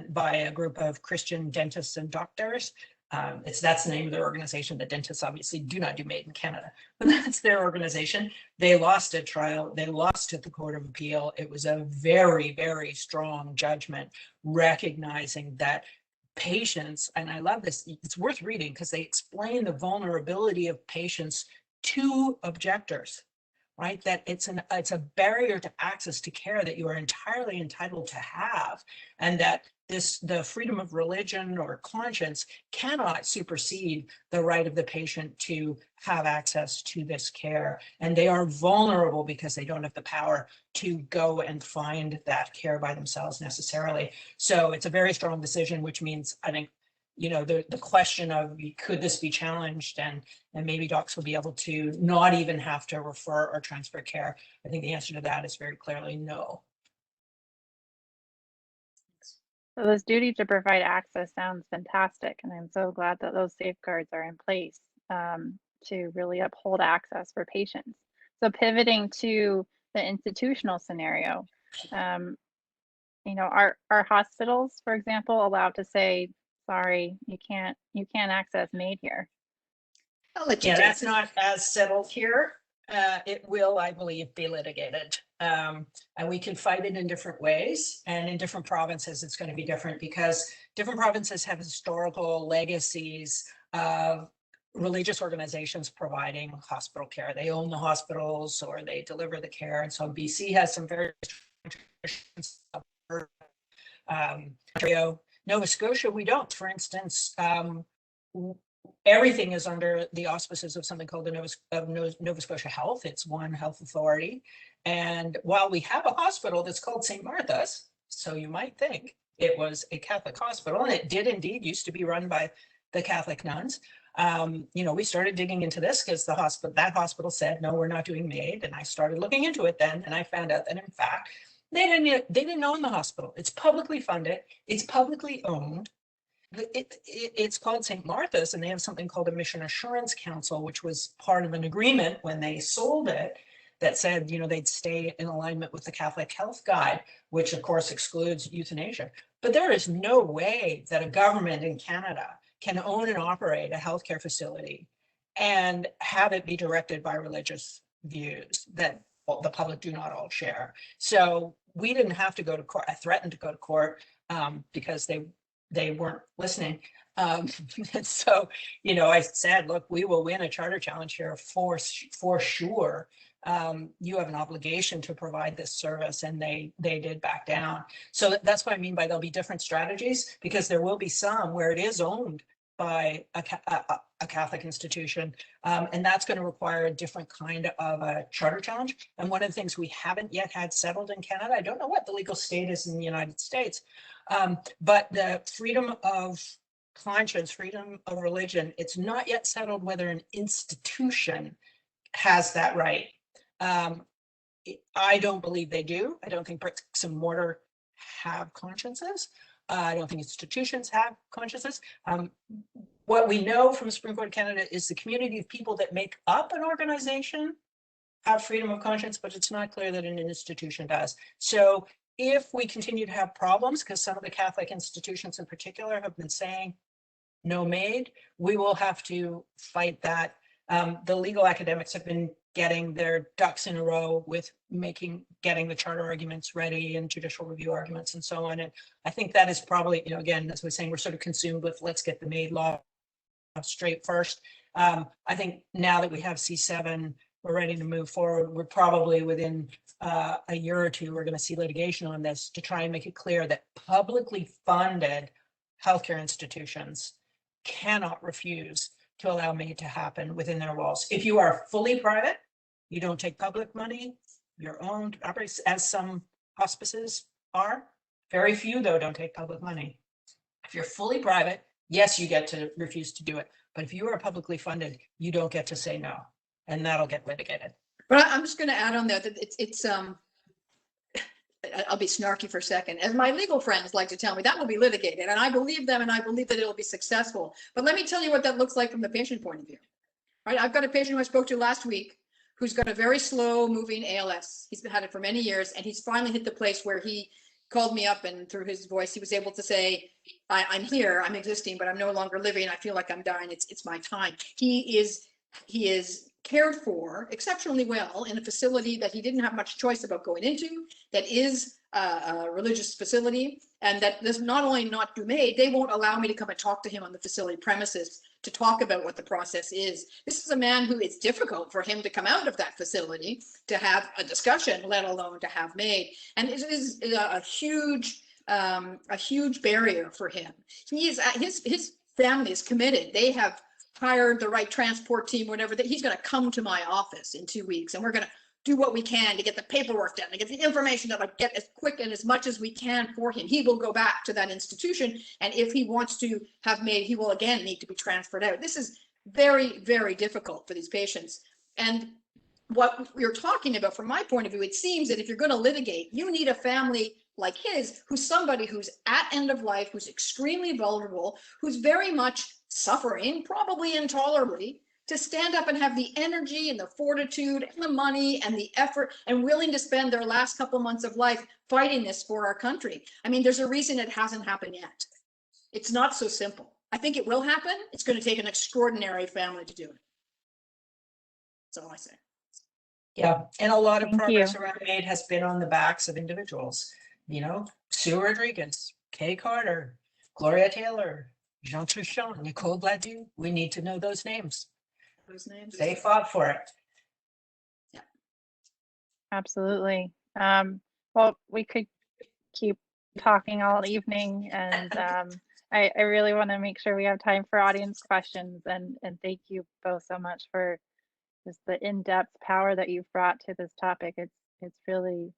by a group of Christian dentists and doctors. That's the name of their organization. The dentists obviously do not do MAiD in Canada, but that's their organization. They lost a trial. They lost at the Court of Appeal. It was a very, very strong judgment, recognizing that patients, and I love this, it's worth reading because they explain the vulnerability of patients to objectors, right? That it's a barrier to access to care that you are entirely entitled to have, and that the freedom of religion or conscience cannot supersede the right of the patient to have access to this care. And they are vulnerable because they don't have the power to go and find that care by themselves necessarily. So it's a very strong decision, which means I think you know, the question of could this be challenged, and maybe docs will be able to not even have to refer or transfer care. I think the answer to that is very clearly no. So this duty to provide access sounds fantastic, and I'm so glad that those safeguards are in place to really uphold access for patients. So pivoting to the institutional scenario, you know, are hospitals, for example, allowed to say, sorry, you can't access MAiD here? I'll let you Yeah, take that's it. not as settled here. It will, I believe, be litigated. And we can fight it in different ways. And in different provinces, it's going to be different because different provinces have historical legacies of religious organizations providing hospital care. They own the hospitals or they deliver the care. And so BC has some very traditions. Ontario, Nova Scotia, we don't. For instance, everything is under the auspices of something called the Nova Scotia Health. It's one health authority. And while we have a hospital that's called St. Martha's, so you might think it was a Catholic hospital, and it did indeed used to be run by the Catholic nuns. You know, we started digging into this because that hospital said, no, we're not doing MAiD. And I started looking into it then, and I found out that in fact, they didn't own the hospital. It's publicly funded. It's publicly owned. It's called St. Martha's, and they have something called a Mission Assurance Council, which was part of an agreement when they sold it that said, you know, they'd stay in alignment with the Catholic Health Guide, which of course excludes euthanasia. But there is no way that a government in Canada can own and operate a healthcare facility and have it be directed by religious views that the public do not all share. So we didn't have to go to court. I threatened to go to court because they weren't listening. And so, you know, I said, look, we will win a charter challenge here for sure. You have an obligation to provide this service, and they did back down. So that's what I mean by there'll be different strategies, because there will be some where it is owned by a Catholic institution, and that's going to require a different kind of a charter challenge. And one of the things we haven't yet had settled in Canada, I don't know what the legal state is in the United States, but the freedom of conscience, freedom of religion, it's not yet settled whether an institution has that right. I don't believe they do. I don't think bricks and mortar have consciences. I don't think institutions have consciences. What we know from the Supreme Court of Canada is the community of people that make up an organization have freedom of conscience, but it's not clear that an institution does. So if we continue to have problems, because some of the Catholic institutions in particular have been saying no MAiD, we will have to fight that. The legal academics have been getting their ducks in a row with getting the charter arguments ready and judicial review arguments and so on. And I think that is probably, you know, again, as we're saying, we're sort of consumed with let's get the MAiD law straight first. I think now that we have C7, we're ready to move forward. We're probably within a year or two, we're going to see litigation on this to try and make it clear that publicly funded healthcare institutions cannot refuse to allow MAiD to happen within their walls. If you are fully private, you don't take public money, you're owned, operates as some hospices are. Very few, though, don't take public money. If you're fully private, yes, you get to refuse to do it. But if you are publicly funded, you don't get to say no, and that'll get litigated. But I'm just going to add on there that it's I'll be snarky for a second. As my legal friends like to tell me, that will be litigated, and I believe them, and I believe that it will be successful. But let me tell you what that looks like from the patient point of view. Right? I've got a patient who I spoke to last week who's got a very slow moving ALS. He's had it for many years, and he's finally hit the place where he called me up, and through his voice, he was able to say, I'm here, I'm existing, but I'm no longer living. I feel like I'm dying. It's my time. He is cared for exceptionally well in a facility that he didn't have much choice about going into, that is a religious facility, and that does not only not do MAiD, they won't allow me to come and talk to him on the facility premises to talk about what the process is. This is a man who it's difficult for him to come out of that facility to have a discussion, let alone to have MAiD. And it is a huge barrier for him. He is his family is committed. They have hired the right transport team, whatever, that he's going to come to my office in 2 weeks, and we're going to do what we can to get the paperwork done, to get the information done, like get as quick and as much as we can for him. He will go back to that institution. And if he wants to have MAiD, he will again need to be transferred out. This is very, very difficult for these patients. And what we're talking about, from my point of view, it seems that if you're going to litigate, you need a family like his, who's somebody who's at end of life, who's extremely vulnerable, who's very much suffering, probably intolerably, to stand up and have the energy and the fortitude and the money and the effort and willing to spend their last couple months of life fighting this for our country. I mean, there's a reason it hasn't happened yet. It's not so simple. I think it will happen. It's going to take an extraordinary family to do it. That's all I say. Yeah, and a lot of Thank progress you. around MAiD has been on the backs of individuals. You know, Sue Rodriguez, Kay Carter, Gloria Taylor, Jean Truchon, Nicole Bladu. We need to know those names. Those names. They fought for it. Yeah. Absolutely. Well, we could keep talking all evening, and I really want to make sure we have time for audience questions, and thank you both so much for just the in-depth power that you've brought to this topic. It's really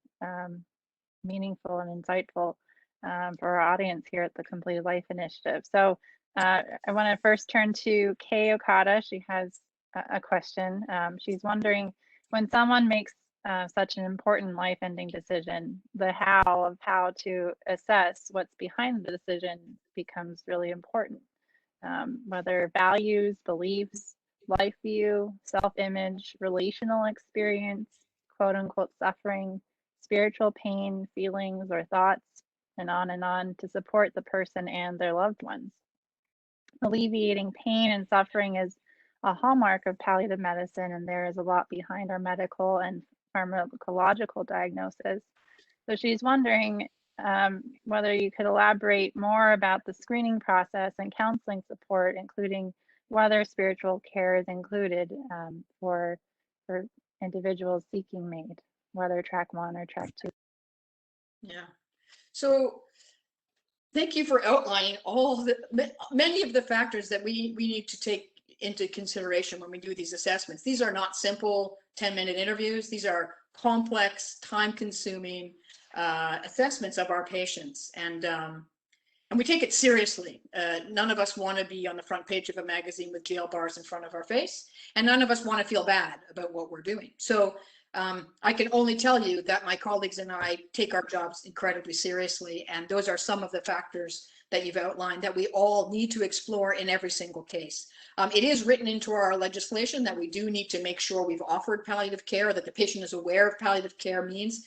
meaningful and insightful for our audience here at the Completed Life Initiative. So I want to first turn to Kay Okada. She has a question. She's wondering, when someone makes such an important life-ending decision, the how to assess what's behind the decision becomes really important. Whether values, beliefs, life view, self-image, relational experience, quote unquote suffering, spiritual pain, feelings, or thoughts, and on to support the person and their loved ones. Alleviating pain and suffering is a hallmark of palliative medicine, and there is a lot behind our medical and pharmacological diagnosis. So she's wondering whether you could elaborate more about the screening process and counseling support, including whether spiritual care is included for individuals seeking MAiD, whether track 1 or track 2. Yeah. So thank you for outlining many of the factors that we need to take into consideration when we do these assessments. These are not simple 10-minute interviews. These are complex, time-consuming assessments of our patients, and we take it seriously. None of us want to be on the front page of a magazine with jail bars in front of our face, and none of us want to feel bad about what we're doing. So I can only tell you that my colleagues and I take our jobs incredibly seriously, and those are some of the factors that you've outlined that we all need to explore in every single case. It is written into our legislation that we do need to make sure we've offered palliative care, that the patient is aware of palliative care means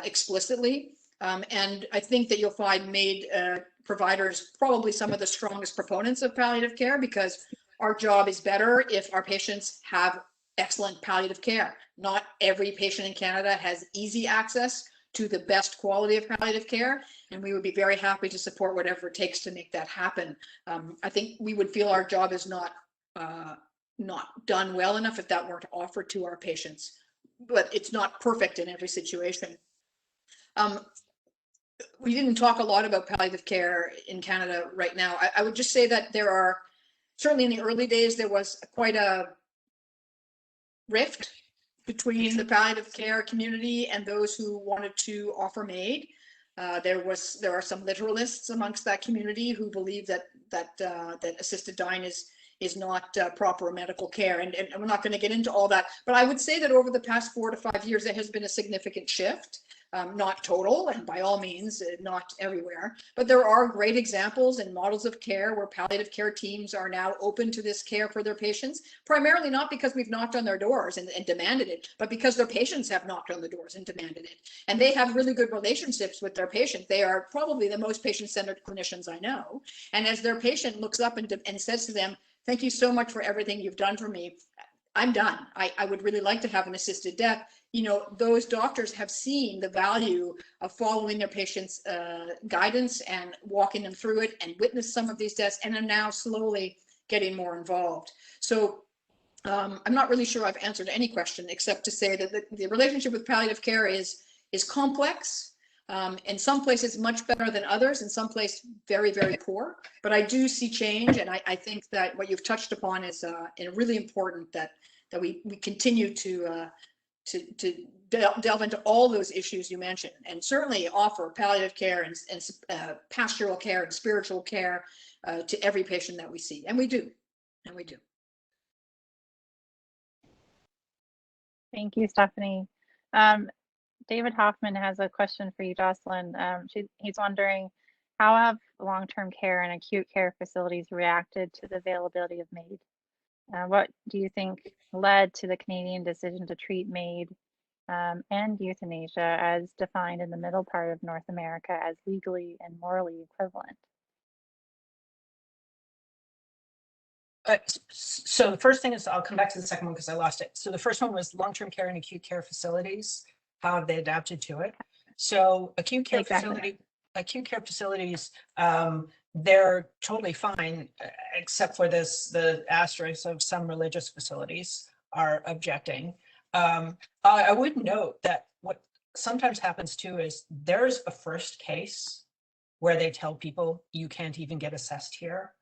explicitly. And I think that you'll find MAiD providers probably some of the strongest proponents of palliative care, because our job is better if our patients have excellent palliative care. Not every patient in Canada has easy access to the best quality of palliative care, and we would be very happy to support whatever it takes to make that happen. I think we would feel our job is not done well enough if that weren't offered to our patients, but it's not perfect in every situation. We didn't talk a lot about palliative care in Canada right now. I would just say that there are, certainly in the early days, there was quite a rift between the palliative care community and those who wanted to offer MAiD. There are some literalists amongst that community who believe that assisted dying is not proper medical care, and we're not going to get into all that. But I would say that over the past 4 to 5 years, there has been a significant shift. Not total, and by all means, not everywhere, but there are great examples and models of care where palliative care teams are now open to this care for their patients, primarily not because we've knocked on their doors and demanded it, but because their patients have knocked on the doors and demanded it. And they have really good relationships with their patient. They are probably the most patient-centered clinicians I know. And as their patient looks up and says to them, "Thank you so much for everything you've done for me. I'm done. I would really like to have an assisted death." You know, those doctors have seen the value of following their patients' guidance and walking them through it, and witnessed some of these deaths, and are now slowly getting more involved. So I'm not really sure I've answered any question, except to say that the relationship with palliative care is complex. In some places much better than others, in some places very, very poor. But I do see change, and I think that what you've touched upon is really important, that we continue to delve into all those issues you mentioned, and certainly offer palliative care and pastoral care and spiritual care to every patient that we see. And we do. And we do. Thank you, Stephanie. David Hoffman has a question for you, Jocelyn. He's wondering, how have long-term care and acute care facilities reacted to the availability of MAiD? What do you think led to the Canadian decision to treat MAiD and euthanasia as defined in the middle part of North America as legally and morally equivalent? So the first thing is, I'll come back to the second one because I lost it. So the first one was long-term care and acute care facilities. How have they adapted to it? So acute care facilities, they're totally fine, except for the asterisk of some religious facilities are objecting. I would note that what sometimes happens too is there's a first case where they tell people you can't even get assessed here.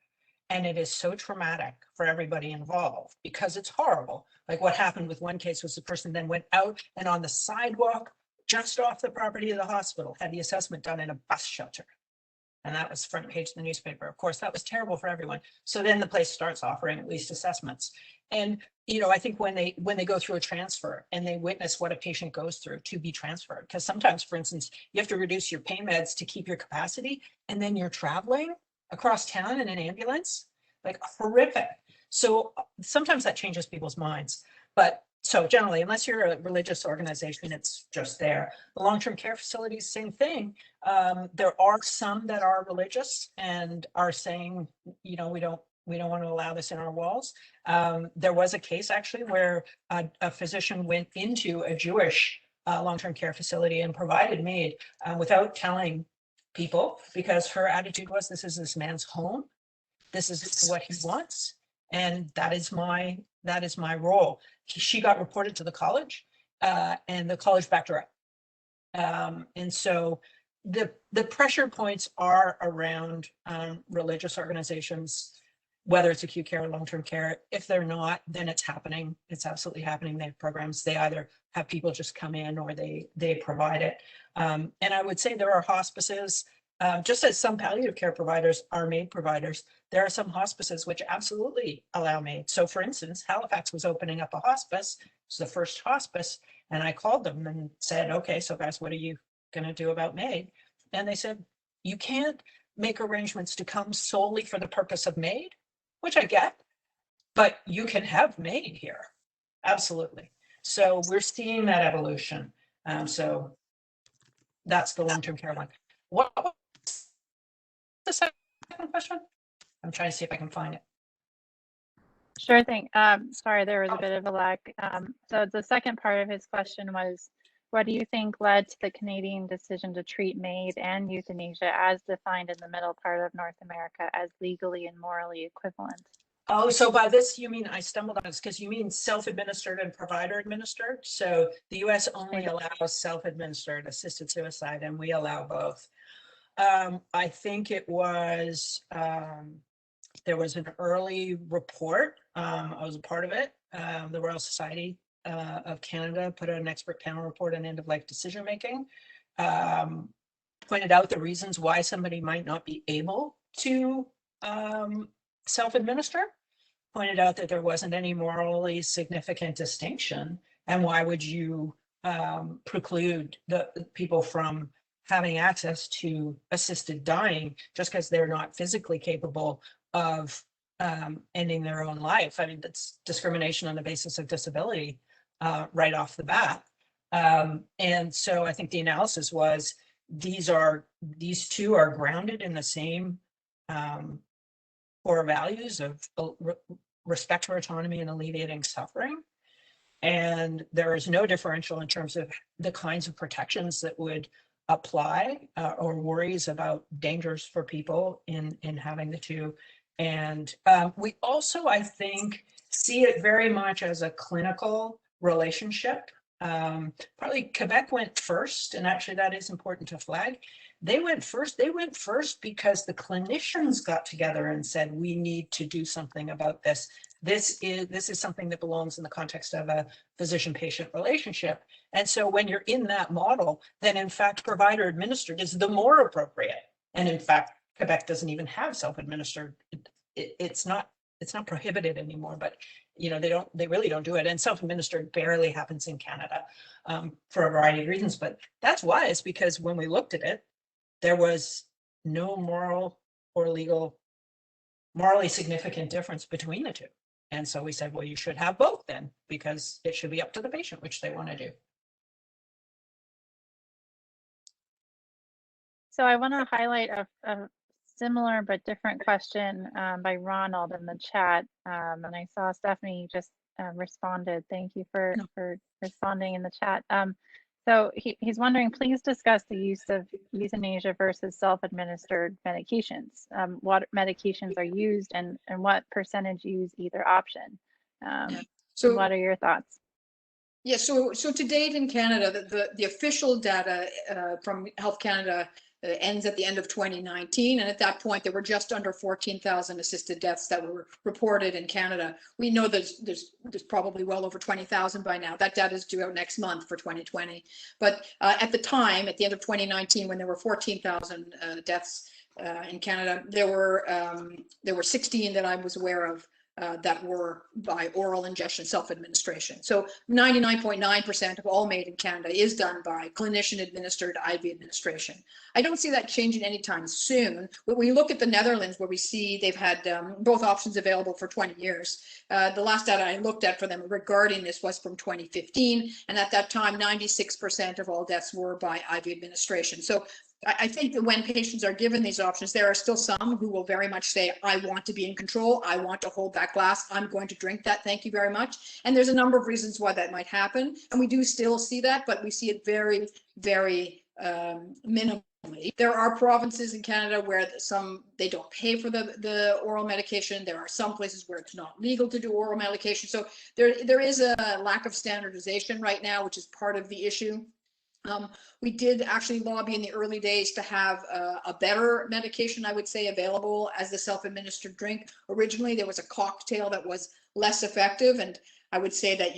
And it is so traumatic for everybody involved because it's horrible. Like what happened with one case was the person then went out and on the sidewalk just off the property of the hospital had the assessment done in a bus shelter. And that was front page of the newspaper. Of course, that was terrible for everyone. So then the place starts offering at least assessments. And, you know, I think when they go through a transfer and they witness what a patient goes through to be transferred, because sometimes, for instance, you have to reduce your pain meds to keep your capacity, and then you're traveling across town in an ambulance, like horrific. So sometimes that changes people's minds. But so generally, unless you're a religious organization, it's just there. The long-term care facilities, same thing. There are some that are religious and are saying, you know, we don't want to allow this in our walls. There was a case actually where a physician went into a Jewish long-term care facility and provided MAiD without telling people, because her attitude was, this is this man's home, this is what he wants, and that is my role. She got reported to the college, and the college backed her up. And so the pressure points are around religious organizations, whether it's acute care or long-term care. If they're not, then it's happening. It's absolutely happening. They have programs. They either have people just come in or they provide it. And I would say there are hospices, just as some palliative care providers are MAiD providers, there are some hospices which absolutely allow MAiD. So for instance, Halifax was opening up a hospice. It's the first hospice. And I called them and said, okay, so guys, what are you going to do about MAiD? And they said, you can't make arrangements to come solely for the purpose of MAiD, which I get, but you can have MAiD here. Absolutely. So we're seeing that evolution. So that's the long-term care one. What was the second question? I'm trying to see if I can find it. Sure thing. Sorry, there was a bit of a lag. So the second part of his question was, what do you think led to the Canadian decision to treat MAiD and euthanasia as defined in the middle part of North America as legally and morally equivalent? Oh, so by this, you mean, I stumbled on this because you mean self-administered and provider-administered. So the US only allows self-administered assisted suicide, and we allow both. I think it was, there was an early report. I was a part of it. The Royal Society of Canada put out an expert panel report on end-of-life decision-making, pointed out the reasons why somebody might not be able to self-administer, pointed out that there wasn't any morally significant distinction, and why would you preclude the people from having access to assisted dying just because they're not physically capable of ending their own life. I mean, that's discrimination on the basis of disability right off the bat. And so I think the analysis was these two are grounded in the same core values of respect for autonomy and alleviating suffering. And there is no differential in terms of the kinds of protections that would apply or worries about dangers for people in having the two. And we also, I think, see it very much as a clinical relationship. Probably Quebec went first, and actually that is important to flag. They went first. They went first because the clinicians got together and said, we need to do something about this. This is something that belongs in the context of a physician-patient relationship. And so when you're in that model, then in fact, provider administered is the more appropriate. And in fact, Quebec doesn't even have self-administered. It's not prohibited anymore, but they really don't do it. And self-administered barely happens in Canada for a variety of reasons. But that's why. It's because when we looked at it, there was no moral or morally significant difference between the two. And so we said, well, you should have both then, because it should be up to the patient, which they want to do. So I want to highlight a similar but different question by Ronald in the chat. And I saw Stefanie just responded. Thank you for responding in the chat. So he's wondering, please discuss the use of euthanasia versus self-administered medications. What medications are used and what percentage use either option? So what are your thoughts? Yeah, so to date in Canada, the official data from Health Canada ends at the end of 2019. And at that point, there were just under 14,000 assisted deaths that were reported in Canada. We know there's probably well over 20,000 by now. That data is due out next month for 2020. But at the time, at the end of 2019, when there were 14,000 deaths in Canada, there were 16 that I was aware of that were by oral ingestion, self-administration. So 99.9% of all MAiD in Canada is done by clinician-administered IV administration. I don't see that changing anytime soon. When we look at the Netherlands, where we see they've had both options available for 20 years, the last data I looked at for them regarding this was from 2015, and at that time, 96% of all deaths were by IV administration. So I think that when patients are given these options, there are still some who will very much say, I want to be in control. I want to hold that glass. I'm going to drink that. Thank you very much. And there's a number of reasons why that might happen. And we do still see that, but we see it very, very minimally. There are provinces in Canada where they don't pay for the oral medication. There are some places where it's not legal to do oral medication. So there is a lack of standardization right now, which is part of the issue. We did actually lobby in the early days to have a better medication, I would say, available as the self-administered drink. Originally, there was a cocktail that was less effective, and I would say that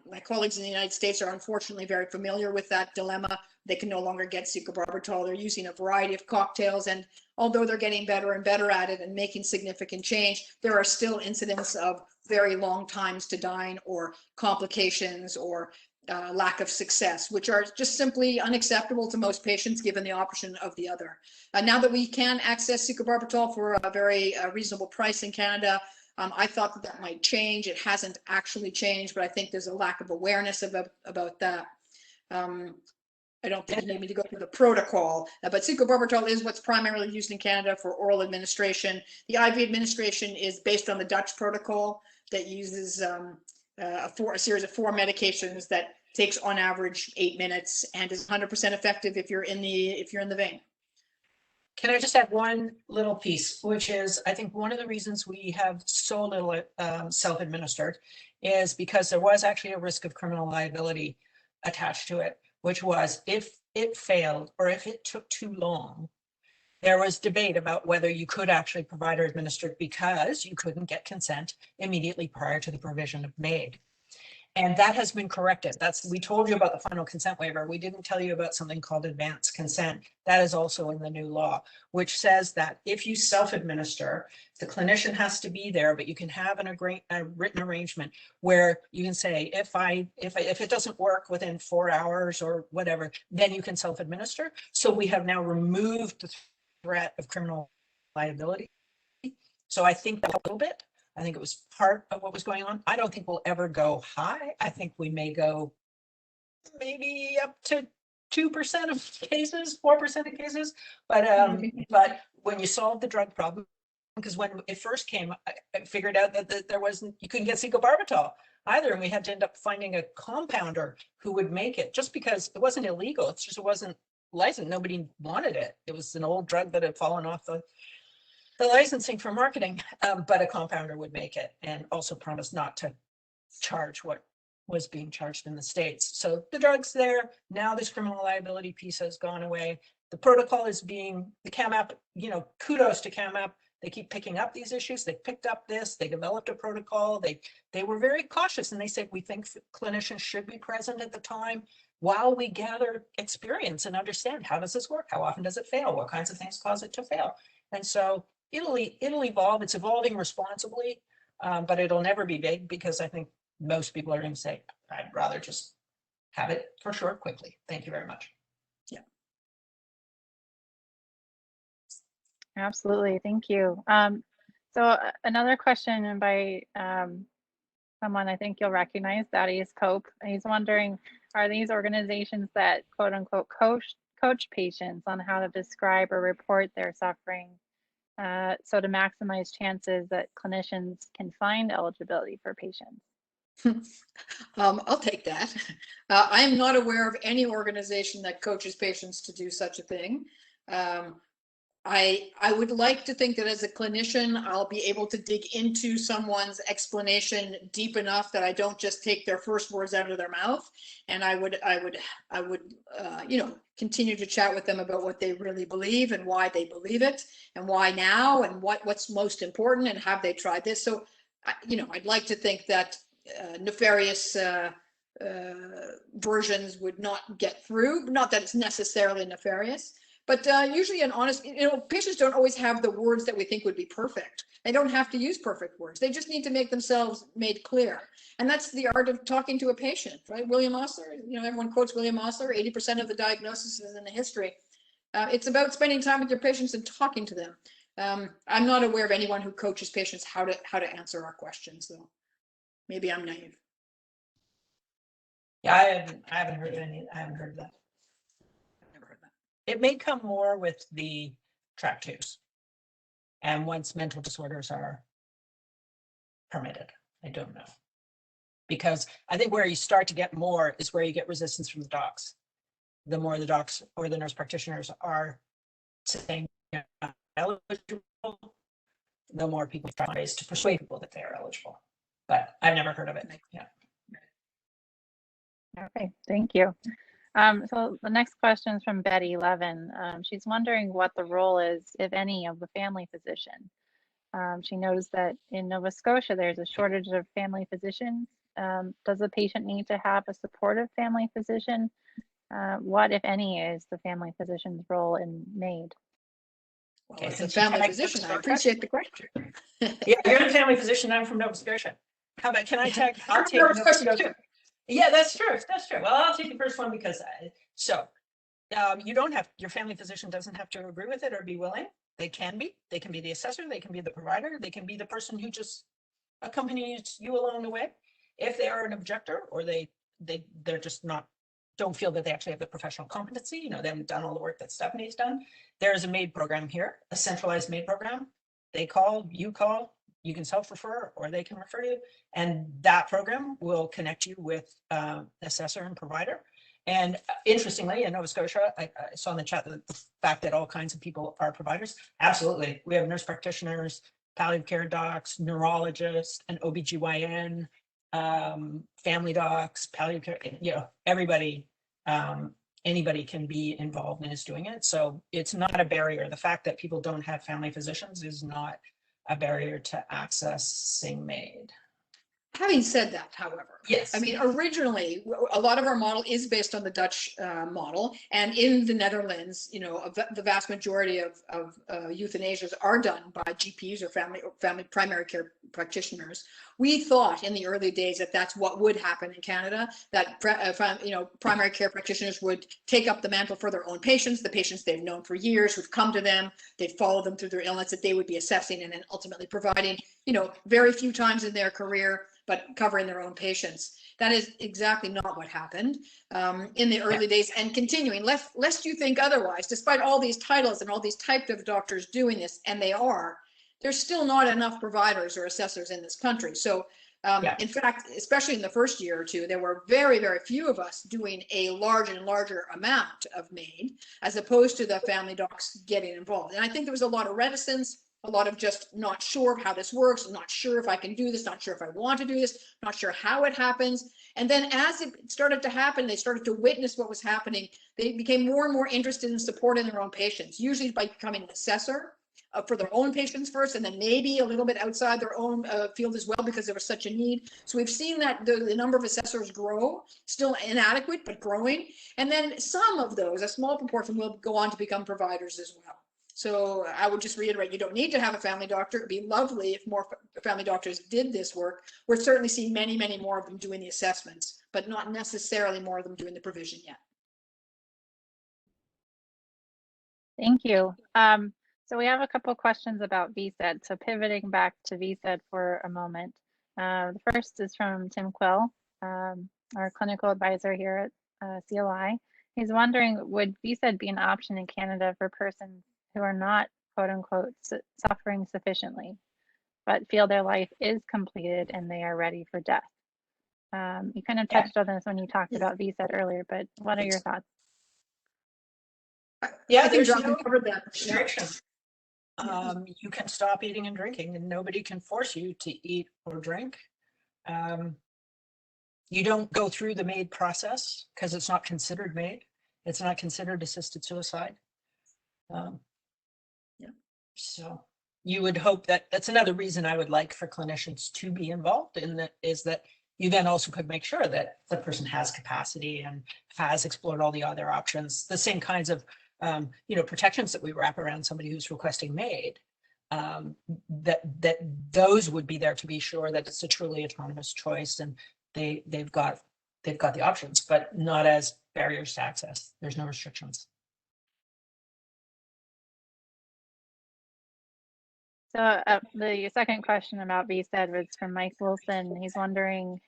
my colleagues in the United States are unfortunately very familiar with that dilemma. They can no longer get secobarbital. They're using a variety of cocktails, and although they're getting better and better at it and making significant change, there are still incidents of very long times to dying or complications or lack of success, which are just simply unacceptable to most patients given the option of the other. Now that we can access secobarbital for a very reasonable price in Canada, I thought that might change. It hasn't actually changed, but I think there's a lack of awareness about that. I don't think you need me to go through the protocol, but secobarbital is what's primarily used in Canada for oral administration. The IV administration is based on the Dutch protocol that uses a series of 4 medications that takes on average 8 minutes and is 100% effective if you're in the vein. Can I just add one little piece, which is I think one of the reasons we have so little self-administered is because there was actually a risk of criminal liability attached to it, which was if it failed or if it took too long, there was debate about whether you could actually provide or administer it because you couldn't get consent immediately prior to the provision of MAiD. And that has been corrected. We told you about the final consent waiver. We didn't tell you about something called advanced consent. That is also in the new law, which says that if you self-administer, the clinician has to be there, but you can have a written arrangement where you can say, if it doesn't work within 4 hours or whatever, then you can self-administer. So we have now removed the threat of criminal liability. So I think that a little bit. I think it was part of what was going on. I don't think we'll ever go high. I think we may go maybe up to 2% of cases, 4% of cases. But when you solve the drug problem, because when it first came, I figured out that you couldn't get secobarbital either, and we had to end up finding a compounder who would make it, just because it wasn't illegal. It's just it wasn't licensed. Nobody wanted it. It was an old drug that had fallen off the licensing for marketing, but a compounder would make it and also promised not to charge what was being charged in the States. So the drug's there. Now this criminal liability piece has gone away. The protocol is being, the CAMAP, you know, kudos to CAMAP. They keep picking up these issues. They picked up this, they developed a protocol. They were very cautious, and they said, we think clinicians should be present at the time while we gather experience and understand, how does this work? How often does it fail? What kinds of things cause it to fail? And so it'll evolve. It's evolving responsibly, but it'll never be big, because I think most people are going to say, I'd rather just have it for sure quickly. Thank you very much. Yeah. Absolutely, thank you. So another question by someone I think you'll recognize, Thaddeus Cope. He's wondering, are these organizations that quote unquote coach patients on how to describe or report their suffering, so to maximize chances that clinicians can find eligibility for patients? I'll take that. I am not aware of any organization that coaches patients to do such a thing. I would like to think that as a clinician, I'll be able to dig into someone's explanation deep enough that I don't just take their first words out of their mouth. And I would, you know, continue to chat with them about what they really believe and why they believe it and why now and what's most important and have they tried this. So, you know, I'd like to think that nefarious versions would not get through. Not that it's necessarily nefarious. But usually an honest, you know, patients don't always have the words that we think would be perfect. They don't have to use perfect words. They just need to make themselves made clear. And that's the art of talking to a patient, right? William Osler, you know, everyone quotes William Osler, 80% of the diagnosis is in the history. It's about spending time with your patients and talking to them. I'm not aware of anyone who coaches patients how to answer our questions, though. Maybe I'm naive. Yeah, I haven't heard any. I haven't heard that. It may come more with the track twos and once mental disorders are permitted. I don't know. Because I think where you start to get more is where you get resistance from the docs. The more the docs or the nurse practitioners are saying they're not eligible, the more people find ways to persuade people that they are eligible. But I've never heard of it. Yeah. Okay, thank you. So the next question is from Betty Levin. She's wondering what the role is, if any, of the family physician. She knows that in Nova Scotia, there's a shortage of family physicians. Does the patient need to have a supportive family physician? What, if any, is the family physician's role in MAiD? Well, as a family physician, I appreciate the question. Yeah, you're the family physician. I'm from Nova Scotia. How about, can I tag? I'll take Nova Scotia. Yeah, that's true. That's true. Well, I'll take the first one because you don't have, your family physician doesn't have to agree with it or be willing. They can be the assessor, they can be the provider, they can be the person who just accompanies you along the way. If they are an objector or they're just not, don't feel that they actually have the professional competency, you know, they haven't done all the work that Stefanie's done. There's a MAiD program here, a centralized MAiD program. They call, you can self-refer or they can refer you. And that program will connect you with assessor and provider. And interestingly, in Nova Scotia, I saw in the chat that the fact that all kinds of people are providers. Absolutely. We have nurse practitioners, palliative care docs, neurologists, an OBGYN, family docs, palliative care, you know, everybody, anybody can be involved and is doing it. So it's not a barrier. The fact that people don't have family physicians is not a barrier to accessing MAiD. Having said that, however, yes, I mean, originally, a lot of our model is based on the Dutch model, and in the Netherlands, you know, the vast majority of euthanasias are done by GPs or family primary care practitioners. We thought in the early days that that's what would happen in Canada, that you know, primary care practitioners would take up the mantle for their own patients, the patients they've known for years, who've come to them, they'd follow them through their illness, that they would be assessing and then ultimately providing, you know, very few times in their career, but covering their own patients. That is exactly not what happened in the early days and continuing, lest you think otherwise, despite all these titles and all these types of doctors doing this, and they are, there's still not enough providers or assessors in this country. So in fact, especially in the first year or two, there were very, very few of us doing a large and larger amount of MAiD, as opposed to the family docs getting involved. And I think there was a lot of reticence. a lot of just not sure how this works, not sure if I can do this, not sure if I want to do this, not sure how it happens. And then as it started to happen, they started to witness what was happening. They became more and more interested in supporting their own patients, usually by becoming an assessor for their own patients first, and then maybe a little bit outside their own field as well, because there was such a need. So we've seen that the number of assessors grow, still inadequate, but growing. And then some of those, a small proportion, will go on to become providers as well. So I would just reiterate, you don't need to have a family doctor. It'd be lovely if more family doctors did this work. We're certainly seeing many, many more of them doing the assessments, but not necessarily more of them doing the provision yet. Thank you. So we have a couple questions about VSED. So pivoting back to VSED for a moment. The first is from Tim Quill, our clinical advisor here at CLI. He's wondering, would VSED be an option in Canada for persons who are not, quote unquote, suffering sufficiently, but feel their life is completed and they are ready for death? You kind of touched on this when you talked about VSED earlier, but what are your thoughts? Yeah, I think there's Jocelyn covered that. restriction. You can stop eating and drinking, and nobody can force you to eat or drink. You don't go through the MAiD process because it's not considered MAiD. It's not considered assisted suicide. So you would hope that that's another reason I would like for clinicians to be involved in that, is that you then also could make sure that the person has capacity and has explored all the other options, the same kinds of protections that we wrap around somebody who's requesting MAiD, that those would be there to be sure that it's a truly autonomous choice and they've got the options, but not as barriers to access. There's no restrictions. So the second question about VSED was from Mike Wilson. He's wondering,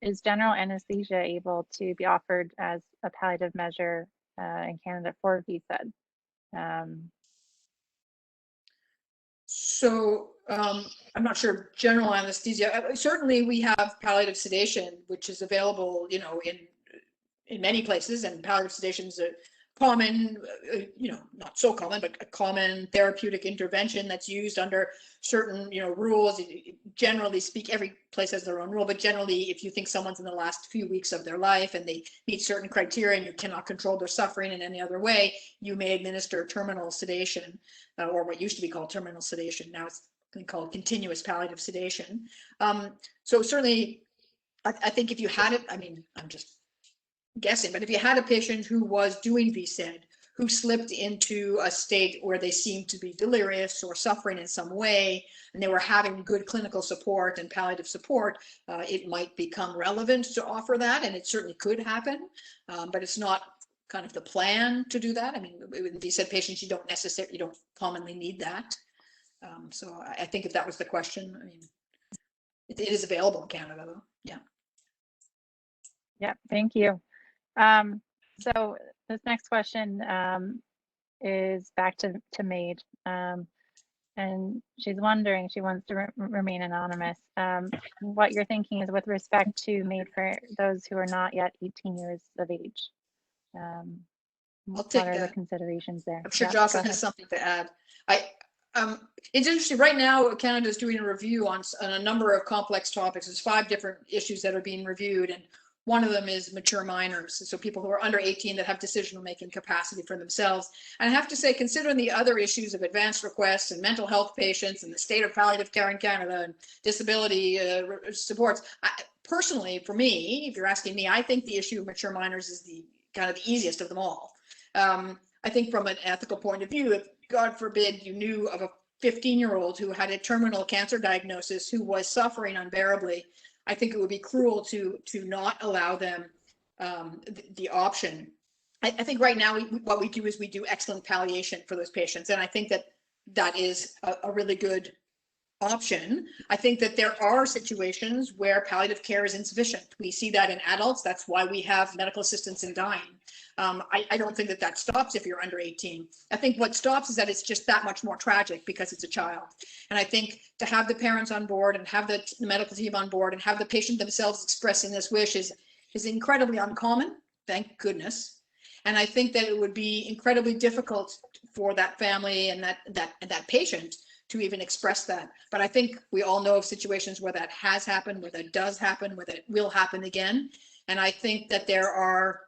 is general anesthesia able to be offered as a palliative measure in Canada for VSED? So I'm not sure general anesthesia. Certainly we have palliative sedation, which is available, in many places, and palliative sedation is a common, not so common, but a common therapeutic intervention that's used under certain, rules. Generally speak, every place has their own rule, but generally, if you think someone's in the last few weeks of their life and they meet certain criteria and you cannot control their suffering in any other way, you may administer terminal sedation, or what used to be called terminal sedation. Now it's called continuous palliative sedation. So certainly, I think if you had it, I'm just guessing, but if you had a patient who was doing VSED, who slipped into a state where they seemed to be delirious or suffering in some way, and they were having good clinical support and palliative support, it might become relevant to offer that, and it certainly could happen, but it's not kind of the plan to do that. With VSED patients, you don't commonly need that. So I think if that was the question, it is available in Canada, though. Yeah. Yeah, thank you. So this next question is back to MAiD, and she's wondering, she wants to remain anonymous, what you're thinking is with respect to MAiD for those who are not yet 18 years of age. I'll take what are that. the considerations there? I'm sure Yeah, Jocelyn has something to add. It's interesting. Right now, Canada is doing a review on a number of complex topics. There's 5 different issues that are being reviewed, and one of them is mature minors, so people who are under 18 that have decision-making capacity for themselves. And I have to say, considering the other issues of advanced requests and mental health patients and the state of palliative care in Canada and disability supports, personally, for me, if you're asking me, I think the issue of mature minors is the kind of the easiest of them all. I think from an ethical point of view, if God forbid you knew of a 15-year-old who had a terminal cancer diagnosis who was suffering unbearably, I think it would be cruel to not allow them the option. I think right now what we do is we do excellent palliation for those patients, and I think that is a really good option. I think that there are situations where palliative care is insufficient. We see that in adults. That's why we have medical assistance in dying. I don't think that stops if you're under 18. I think what stops is that it's just that much more tragic because it's a child. And I think to have the parents on board and have the medical team on board and have the patient themselves expressing this wish is incredibly uncommon, thank goodness. And I think that it would be incredibly difficult for that family and that patient to even express that. But I think we all know of situations where that has happened, where that does happen, where that will happen again. And I think that there are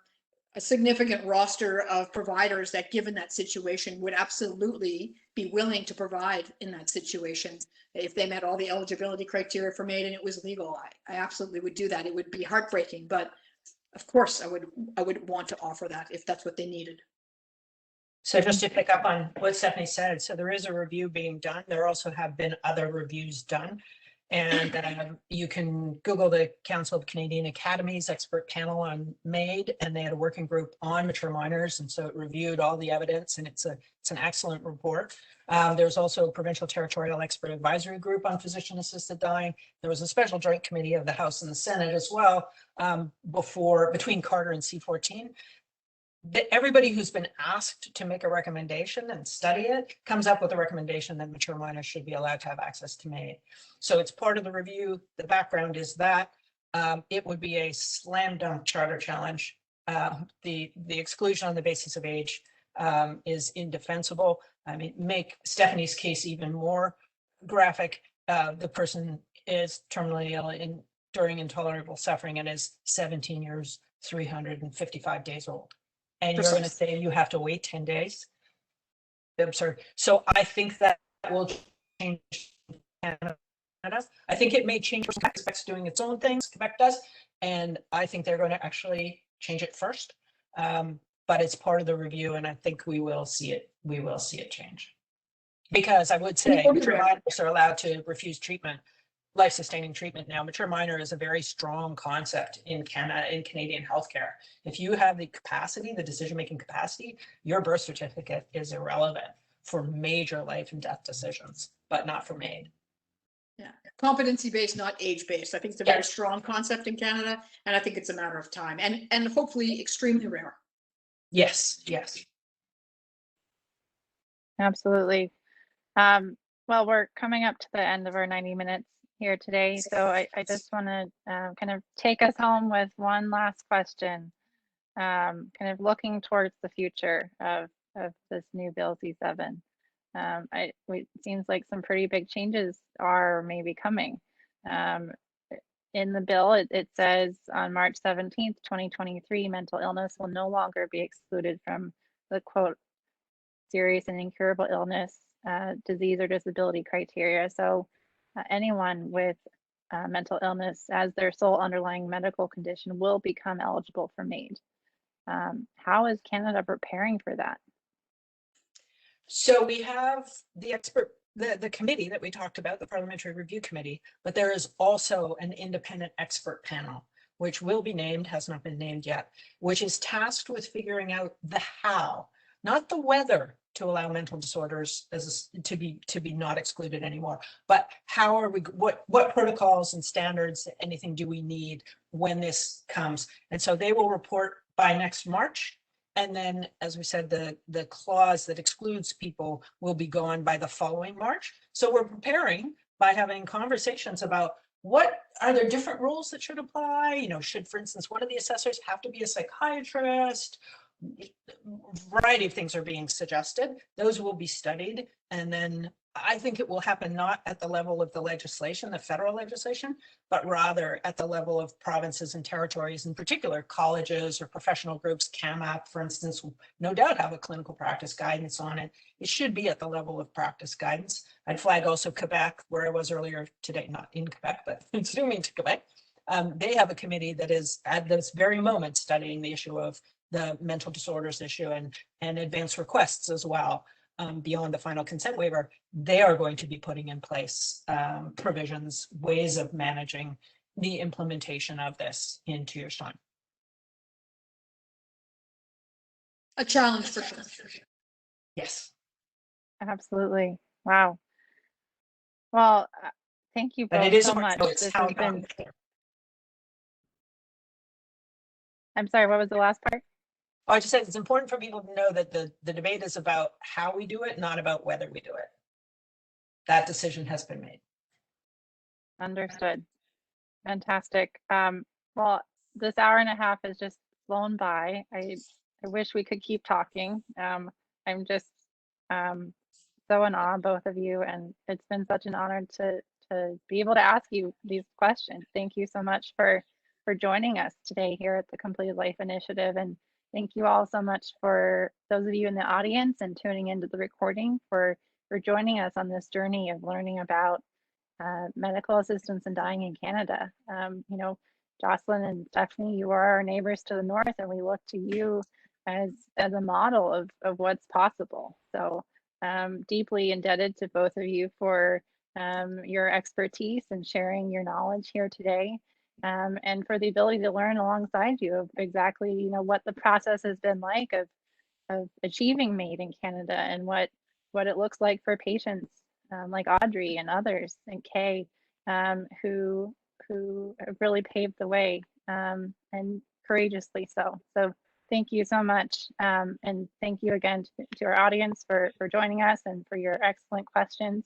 a significant roster of providers that, given that situation, would absolutely be willing to provide in that situation. If they met all the eligibility criteria for MAiD and it was legal, I absolutely would do that. It would be heartbreaking, but of course I would want to offer that if that's what they needed. So just to pick up on what Stefanie said, so there is a review being done. There also have been other reviews done. And you can Google the Council of Canadian Academies expert panel on MAiD, and they had a working group on mature minors. And so it reviewed all the evidence, and it's an excellent report. There's also a provincial territorial expert advisory group on physician assisted dying. There was a special joint committee of the House and the Senate as well, between Carter and C14. Everybody who's been asked to make a recommendation and study it comes up with a recommendation that mature minors should be allowed to have access to MAiD. So it's part of the review. The background is that it would be a slam dunk charter challenge. The exclusion on the basis of age is indefensible. I mean, make Stefanie's case even more graphic. The person is terminally ill enduring intolerable suffering and is 17 years, 355 days old. And you're going to say you have to wait 10 days. Absurd. So I think that will change Canada. I think it may change. Quebec's doing its own things. Quebec does, and I think they're going to actually change it first. But it's part of the review, and I think we will see it. We will see it change, because I would say mature minors are allowed to refuse treatment, life-sustaining treatment now. Mature minor is a very strong concept in Canada, in Canadian healthcare. If you have the capacity, the decision-making capacity, your birth certificate is irrelevant for major life and death decisions, but not for MAiD. Yeah, competency-based, not age-based. I think it's a very strong concept in Canada, and I think it's a matter of time, and hopefully extremely rare. Yes, yes. Absolutely. Well, we're coming up to the end of our 90 minutes here today. So I just want to kind of take us home with one last question, kind of looking towards the future of this new Bill C7. It seems like some pretty big changes are maybe coming. In the bill, it says on March 17th, 2023, mental illness will no longer be excluded from the quote, serious and incurable illness, disease or disability criteria. So anyone with mental illness as their sole underlying medical condition will become eligible for MAiD. How is Canada preparing for that? So we have the committee that we talked about, the Parliamentary Review Committee, but there is also an independent expert panel, which will be named, has not been named yet, which is tasked with figuring out the how, not the whether, to allow mental disorders to be not excluded anymore, but how are we, what protocols and standards, anything do we need when this comes? And so they will report by next March. And then, as we said, the clause that excludes people will be gone by the following March. So we're preparing by having conversations about what are there different rules that should apply? You know, should, for instance, one of the assessors have to be a psychiatrist? A variety of things are being suggested. Those will be studied, and then I think it will happen not at the level of the legislation, the federal legislation, but rather at the level of provinces and territories, in particular colleges or professional groups. CAMAP, for instance, will no doubt have a clinical practice guidance on it. It should be at the level of practice guidance. I'd flag also Quebec, where I was earlier today, not in Quebec, but zooming to Quebec. They have a committee that is at this very moment studying the issue of the mental disorders issue and advance requests as well. Beyond the final consent waiver, they are going to be putting in place provisions, ways of managing the implementation of this in 2 years' time. A challenge for sure. Yes. Absolutely. Wow. Well, thank you both so much. This has been... I'm sorry, what was the last part? I just said it's important for people to know that the debate is about how we do it, not about whether we do it. That decision has been made. Understood. Fantastic. Well, this hour and a half has just flown by. I wish we could keep talking. I'm just so so in awe of both of you, and it's been such an honor to be able to ask you these questions. Thank you so much for joining us today here at the Completed Life Initiative, and thank you all so much for those of you in the audience and tuning into the recording for joining us on this journey of learning about medical assistance in dying in Canada. You know, Jocelyn and Stefanie, you are our neighbors to the north, and we look to you as a model of what's possible. So deeply indebted to both of you for your expertise and sharing your knowledge here today, and for the ability to learn alongside you of exactly, you know, what the process has been like of achieving MAiD in Canada, and what it looks like for patients like Audrey and others and Kay, who have really paved the way, and courageously so. So thank you so much, and thank you again to our audience for joining us and for your excellent questions.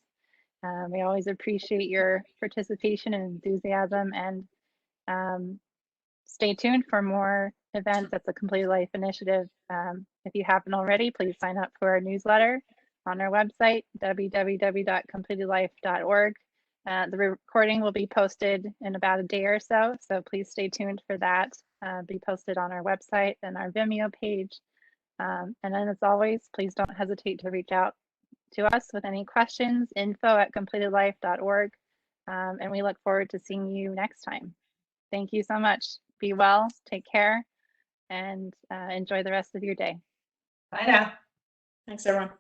We always appreciate your participation and enthusiasm, and stay tuned for more events at the Completed Life Initiative. If you haven't already, please sign up for our newsletter on our website, www.completedlife.org. The recording will be posted in about a day or so, so please stay tuned for that. Be posted on our website and our Vimeo page. And then, as always, please don't hesitate to reach out to us with any questions, info@completedlife.org. And we look forward to seeing you next time. Thank you so much. Be well, take care, and enjoy the rest of your day. Bye now. Thanks, everyone.